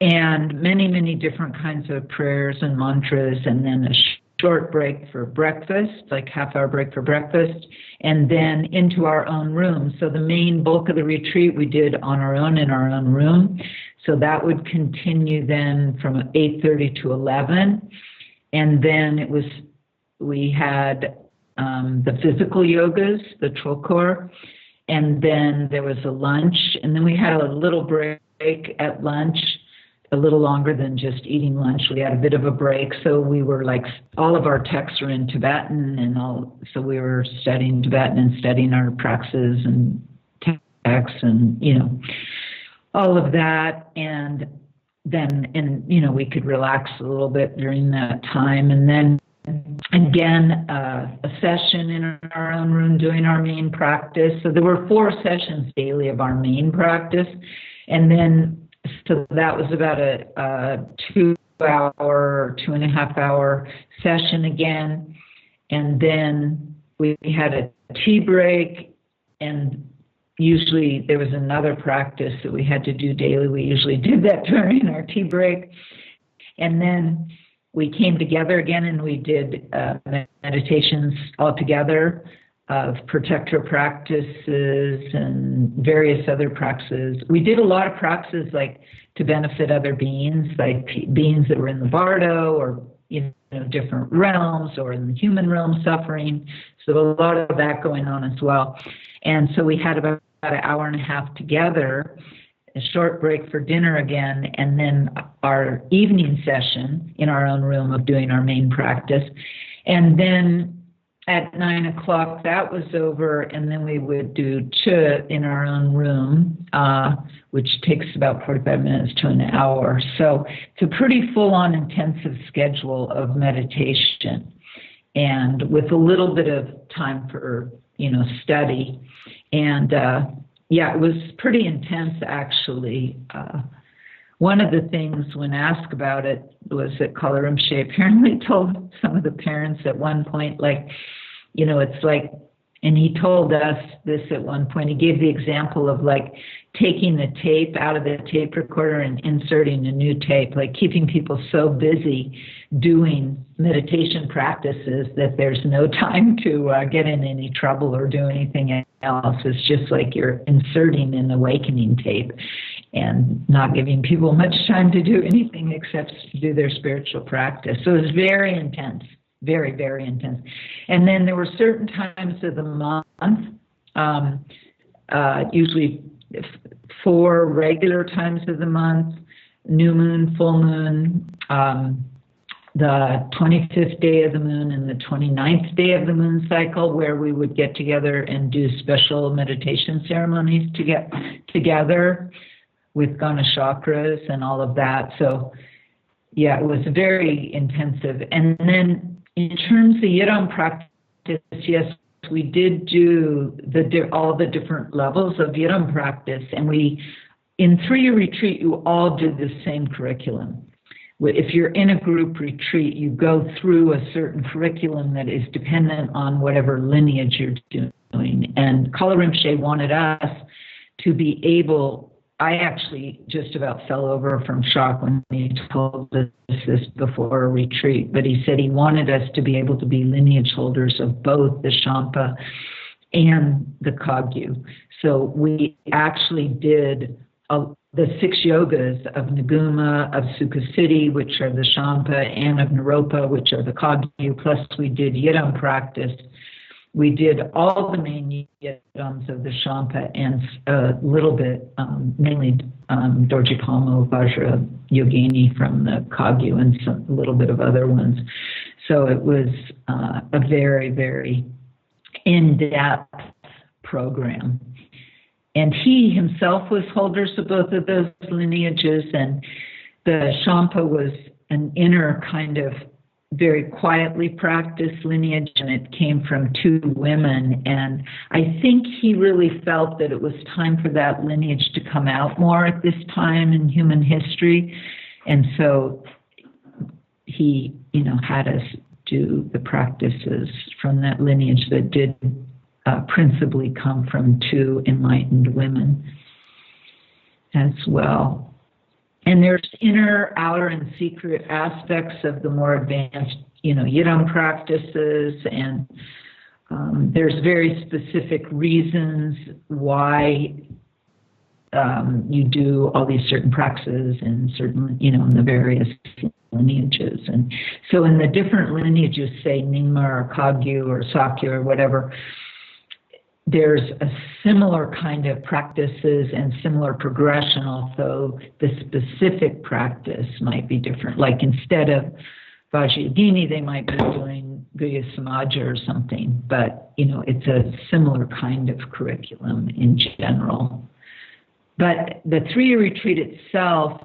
and many, many different kinds of prayers and mantras, and then a short break for breakfast, like half-hour break for breakfast, and then into our own room. So the main bulk of the retreat we did on our own in our own room. So that would continue then from 8:30 to 11. And then we had the physical yogas, the trokor, and then there was a lunch, and then we had a little break at lunch, a little longer than just eating lunch. We had a bit of a break, so we were like, all of our texts are in Tibetan, and so we were studying Tibetan and studying our praxis and texts and, all of that, and then, we could relax a little bit during that time, and then again, a session in our own room doing our main practice. So there were 4 sessions daily of our main practice. And then, so that was about a 2-hour, 2.5-hour session again. And then we had a tea break, and usually there was another practice that we had to do daily. We usually did that during our tea break. And then we came together again and we did meditations all together of protector practices and various other practices. We did a lot of practices like to benefit other beings, like beings that were in the bardo or different realms or in the human realm suffering. So a lot of that going on as well. And so we had about an hour and a half together, a short break for dinner again, and then our evening session in our own room of doing our main practice. And then at 9 o'clock, that was over, and then we would do Che in our own room, which takes about 45 minutes to an hour. So it's a pretty full-on intensive schedule of meditation, and with a little bit of time for, study. And it was pretty intense, actually. One of the things when asked about it was that Kalu Rinpoche apparently told some of the parents at one point, it's like, and he told us this at one point, he gave the example of like taking the tape out of the tape recorder and inserting a new tape, like keeping people so busy doing meditation practices that there's no time to get in any trouble or do anything else. It's just like you're inserting an awakening tape and not giving people much time to do anything except do their spiritual practice. So it was very intense, very, very intense. And then there were certain times of the month, usually 4 regular times of the month, new moon, full moon, the 25th day of the moon and the 29th day of the moon cycle, where we would get together and do special meditation ceremonies to get together with Gana chakras and all of that. So, it was very intensive. And then in terms of yidam practice, yes, we did do all the different levels of yidam practice. And in 3-year retreat, you all did the same curriculum. If you're in a group retreat, you go through a certain curriculum that is dependent on whatever lineage you're doing. And Kalu Rinpoche wanted us to be able, I actually just about fell over from shock when he told us this before a retreat, but he said he wanted us to be able to be lineage holders of both the Shangpa and the Kagyu. So we actually did the 6 yogas of Naguma, of Sukhasiddhi, which are the Shangpa, and of Naropa, which are the Kagyu, plus we did yidam practice. We did all the main yidams of the Shangpa and a little bit, mainly Dorji Palmo, Vajra, Yogini from the Kagyu, and a little bit of other ones. So it was a very, very in-depth program. And he himself was holders of both of those lineages, and the Shangpa was an inner kind of very quietly practiced lineage, and it came from 2 women. And I think he really felt that it was time for that lineage to come out more at this time in human history. And so he, had us do the practices from that lineage that did principally come from 2 enlightened women as well. And there's inner, outer, and secret aspects of the more advanced yidam practices, and there's very specific reasons why you do all these certain practices and certain, in the various lineages. And so in the different lineages, say Nyingma or Kagyu or Sakya or whatever, there's a similar kind of practices and similar progression, although the specific practice might be different. Like instead of Vajrayogini, they might be doing Guhya Samaja or something, but it's a similar kind of curriculum in general. But the 3-year retreat itself,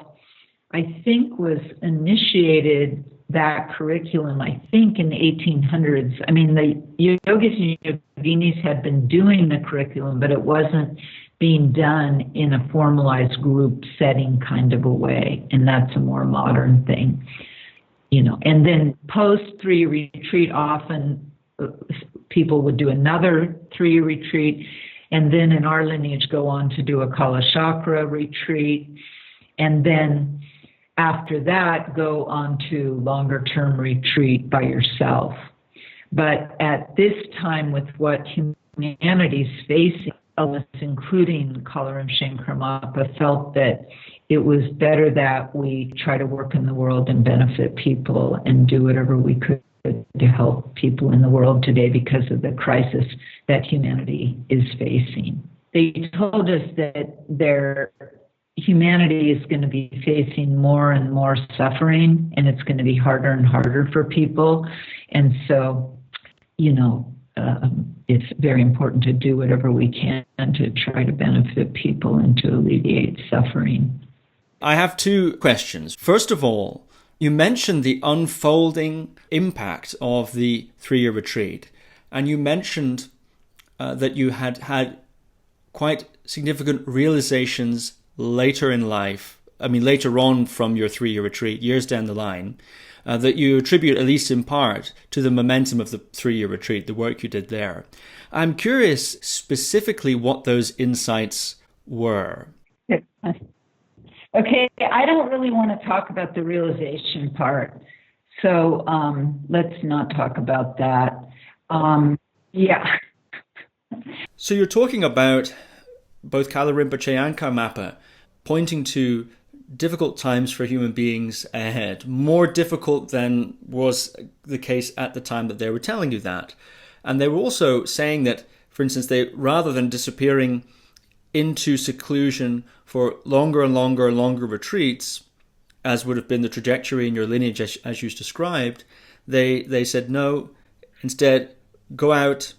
I think, was initiated, that curriculum, I think, in the 1800s. I mean, the yogis and yoginis had been doing the curriculum, but it wasn't being done in a formalized group setting kind of a way, and that's a more modern thing. And then post 3-year retreat, often people would do another 3-year retreat, and then in our lineage go on to do a Kalachakra retreat, and then after that go on to longer term retreat by yourself. But at this time, with what humanity is facing, including Kalu Rinpoche and Karmapa, felt that it was better that we try to work in the world and benefit people and do whatever we could to help people in the world today because of the crisis that humanity is facing. They told us that humanity is going to be facing more and more suffering, and it's going to be harder and harder for people. And so, it's very important to do whatever we can to try to benefit people and to alleviate suffering. I have 2 questions. First of all, you mentioned the unfolding impact of the 3-year retreat, and you mentioned that you had quite significant realizations later in life, later on from your 3-year retreat, years down the line, that you attribute, at least in part, to the momentum of the 3-year retreat, the work you did there. I'm curious specifically what those insights were. Okay, I don't really want to talk about the realization part, so let's not talk about that. Yeah. So you're talking about both Kalu Rinpoche and Karmapa pointing to difficult times for human beings ahead, more difficult than was the case at the time that they were telling you that. And they were also saying that, for instance, they, rather than disappearing into seclusion for longer and longer and longer retreats, as would have been the trajectory in your lineage as you described, they said, no, instead go out,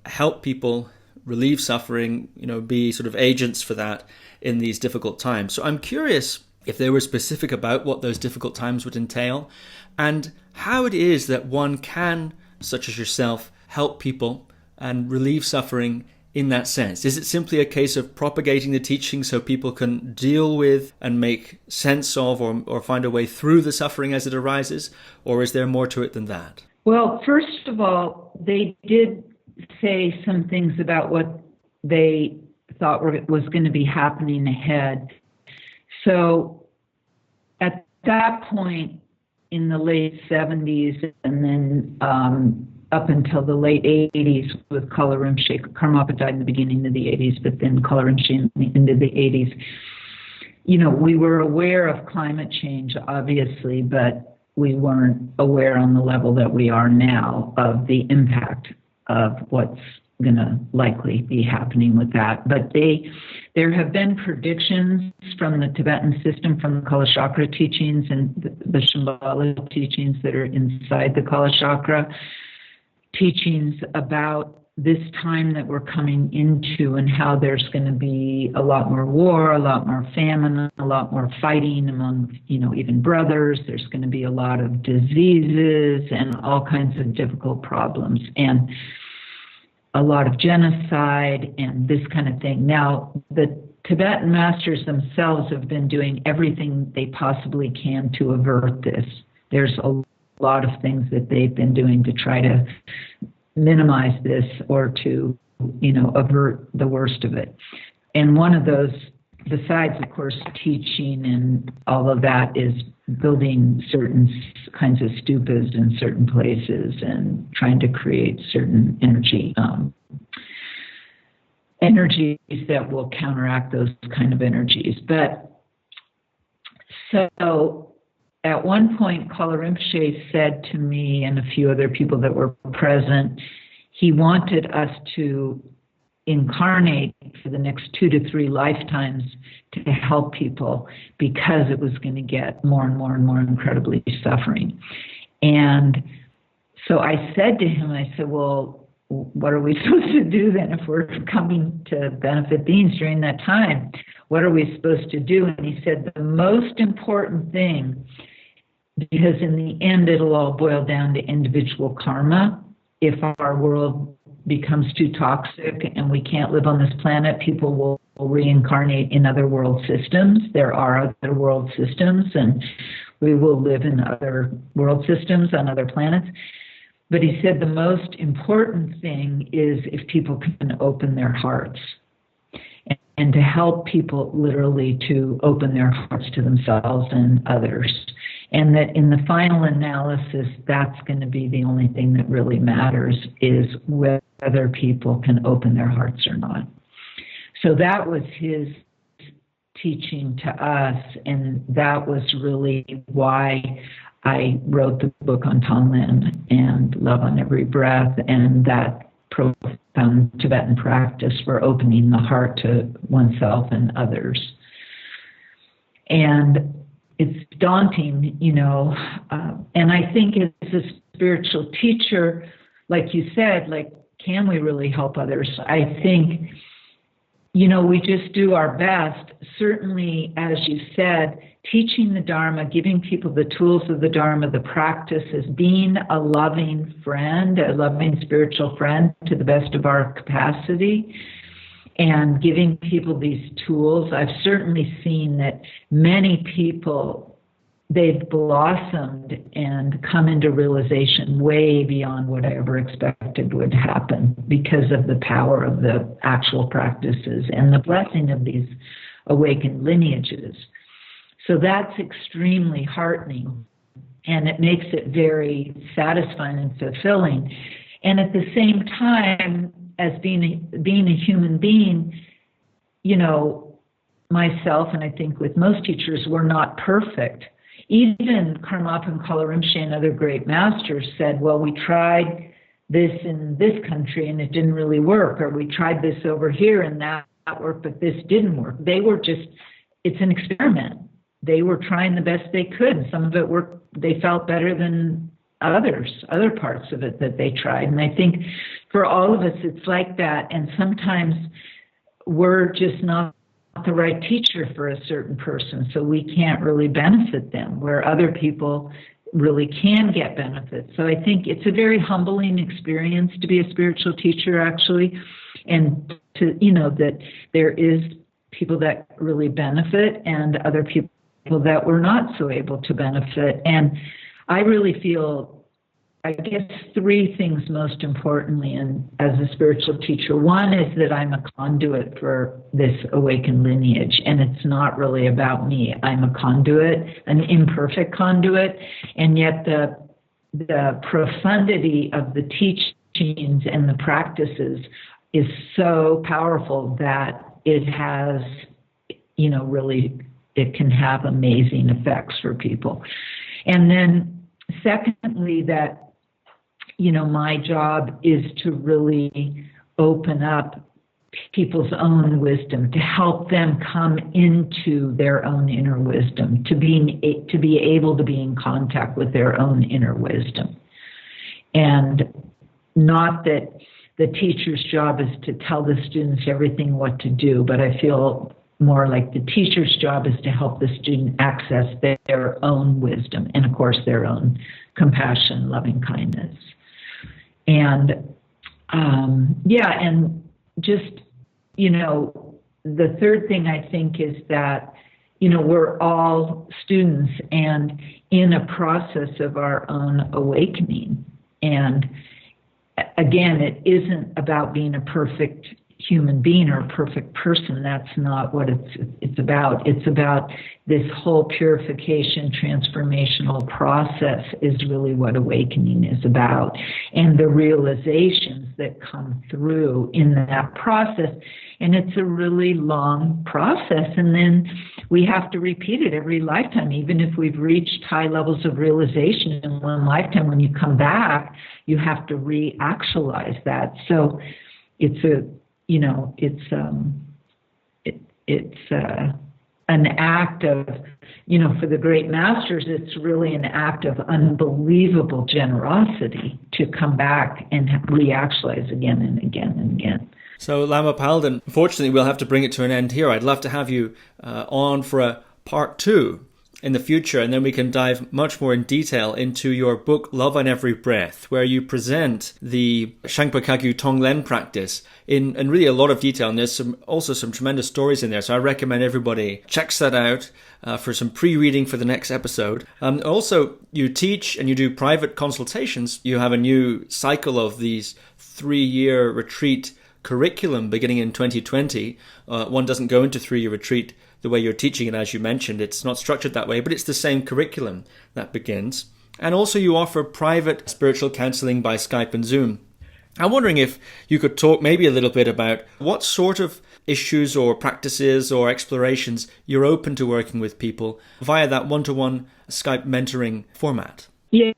help people, relieve suffering, be sort of agents for that in these difficult times. So I'm curious if they were specific about what those difficult times would entail and how it is that one can, such as yourself, help people and relieve suffering in that sense. Is it simply a case of propagating the teaching so people can deal with and make sense of or find a way through the suffering as it arises? Or is there more to it than that? Well, first of all, they did say some things about what they thought was going to be happening ahead. So at that point in the late 70s and then up until the late 80s with Kalu Rinpoche, Karmapa died in the beginning of the 80s, but then Kalu Rinpoche into the 80s, we were aware of climate change, obviously, but we weren't aware on the level that we are now of the impact of what's going to likely be happening with that. But there have been predictions from the Tibetan system, from the Kalachakra teachings and the Shambhala teachings that are inside the Kalachakra teachings about this time that we're coming into and how there's going to be a lot more war, a lot more famine, a lot more fighting among, even brothers. There's going to be a lot of diseases and all kinds of difficult problems and a lot of genocide and this kind of thing. Now, the Tibetan masters themselves have been doing everything they possibly can to avert this. There's a lot of things that they've been doing to try to minimize this or to, avert the worst of it. And one of those besides, of course, teaching and all of that, is building certain kinds of stupas in certain places and trying to create certain energies that will counteract those kind of energies. But so at one point, Kalu Rinpoche said to me and a few other people that were present, he wanted us to incarnate for the next 2 to 3 lifetimes to help people, because it was going to get more and more and more incredibly suffering. And so I said to him, I said, well, what are we supposed to do then if we're coming to benefit beings during that time? What are we supposed to do? And he said, the most important thing, because in the end it'll all boil down to individual karma. If our world becomes too toxic and we can't live on this planet, people will reincarnate in other world systems. There are other world systems, and we will live in other world systems on other planets. But he said the most important thing is if people can open their hearts, and to help people literally to open their hearts to themselves and others. And that in the final analysis, that's going to be the only thing that really matters, is whether people can open their hearts or not. So that was his teaching to us, and that was really why I wrote the book on Tonglen and Love on Every Breath, and that profound Tibetan practice for opening the heart to oneself and others. And it's daunting, and I think as a spiritual teacher, like you said, can we really help others? I think, we just do our best. Certainly, as you said, teaching the Dharma, giving people the tools of the Dharma, the practices, being a loving friend, a loving spiritual friend to the best of our capacity, and giving people these tools. I've certainly seen that many people, they've blossomed and come into realization way beyond what I ever expected would happen because of the power of the actual practices and the blessing of these awakened lineages. So that's extremely heartening, and it makes it very satisfying and fulfilling. And at the same time, as being a human being, myself, and I think with most teachers, we're not perfect. Even Karmapa and Kalu Rinpoche and other great masters said, well, we tried this in this country and it didn't really work, or we tried this over here and that worked, but this didn't work. They were just, it's an experiment. They were trying the best they could, and some of it worked, they felt better than other parts of it that they tried. And I think for all of us, it's like that. And sometimes we're just not the right teacher for a certain person, so we can't really benefit them, where other people really can get benefits. So I think it's a very humbling experience to be a spiritual teacher, actually, and to, that there is people that really benefit and other people that were not so able to benefit. And I really feel, I guess, 3 things most importantly as a spiritual teacher. One is that I'm a conduit for this awakened lineage, and it's not really about me. I'm a conduit, an imperfect conduit, and yet the profundity of the teachings and the practices is so powerful that it has, really, it can have amazing effects for people. And then secondly, that my job is to really open up people's own wisdom, to help them come into their own inner wisdom, to be able to be in contact with their own inner wisdom. And not that the teacher's job is to tell the students everything what to do, but I feel more like the teacher's job is to help the student access their own wisdom and, of course, their own compassion, loving kindness. And, and just, the third thing I think is that, we're all students and in a process of our own awakening. And again, it isn't about being a perfect human being or a perfect person. That's not what it's about. It's about this whole purification, transformational process is really what awakening is about, and the realizations that come through in that process. And it's a really long process, and then we have to repeat it every lifetime. Even if we've reached high levels of realization in one lifetime, when you come back, you have to re-actualize that. So it's an act of, for the great masters, it's really an act of unbelievable generosity to come back and re-actualize again and again and again. So, Lama Palden, unfortunately, we'll have to bring it to an end here. I'd love to have you on for a part 2 in the future, and then we can dive much more in detail into your book, Love on Every Breath, where you present the Shangpa Kagyu Tonglen practice in really a lot of detail. And there's also some tremendous stories in there. So I recommend everybody checks that out for some pre-reading for the next episode. Also, you teach and you do private consultations. You have a new cycle of these 3-year retreat curriculum beginning in 2020. One doesn't go into 3-year retreat the way you're teaching it, as you mentioned. It's not structured that way, but it's the same curriculum that begins. And also you offer private spiritual counseling by Skype and Zoom. I'm wondering if you could talk maybe a little bit about what sort of issues or practices or explorations you're open to working with people via that one-to-one Skype mentoring format. Yeah,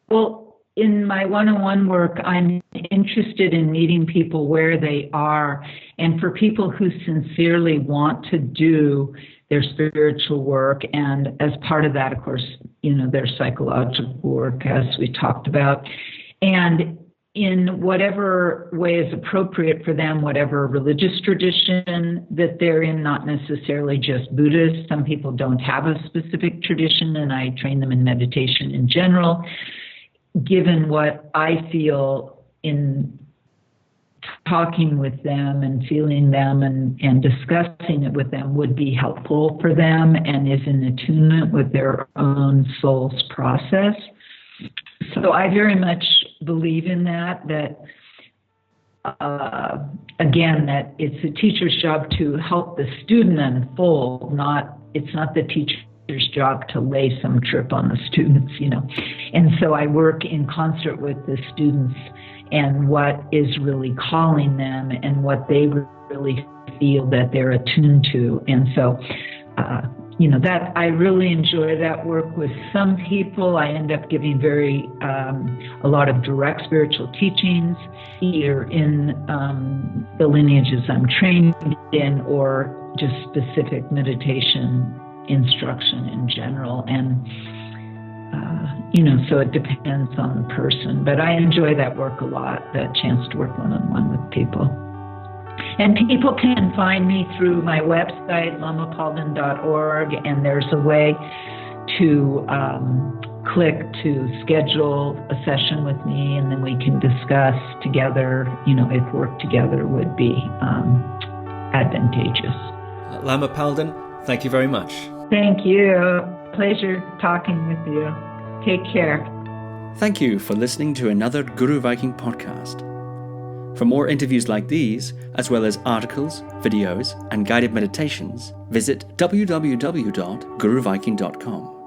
well, in my one-on-one work, I'm interested in meeting people where they are. And for people who sincerely want to do their spiritual work, and as part of that, of course, their psychological work, as we talked about, and in whatever way is appropriate for them, whatever religious tradition that they're in, not necessarily just Buddhist. Some people don't have a specific tradition, and I train them in meditation in general. Given what I feel in talking with them and feeling them and discussing it with them would be helpful for them and is in attunement with their own soul's process. So I very much believe in that again, that it's the teacher's job to help the student unfold, it's not the teacher's job to lay some trip on the students, And so I work in concert with the students and what is really calling them and what they really feel that they're attuned to. And so, that I really enjoy that work with some people. I end up giving a lot of direct spiritual teachings, either in the lineages I'm trained in or just specific meditation instruction in general. And, so it depends on the person. But I enjoy that work a lot, that chance to work one-on-one with people. And people can find me through my website, lamapalden.org, and there's a way to click to schedule a session with me, and then we can discuss together, if work together would be advantageous. Lama Palden, thank you very much. Thank you. Pleasure talking with you. Take care. Thank you for listening to another Guru Viking podcast. For more interviews like these, as well as articles, videos, and guided meditations, visit www.guruviking.com.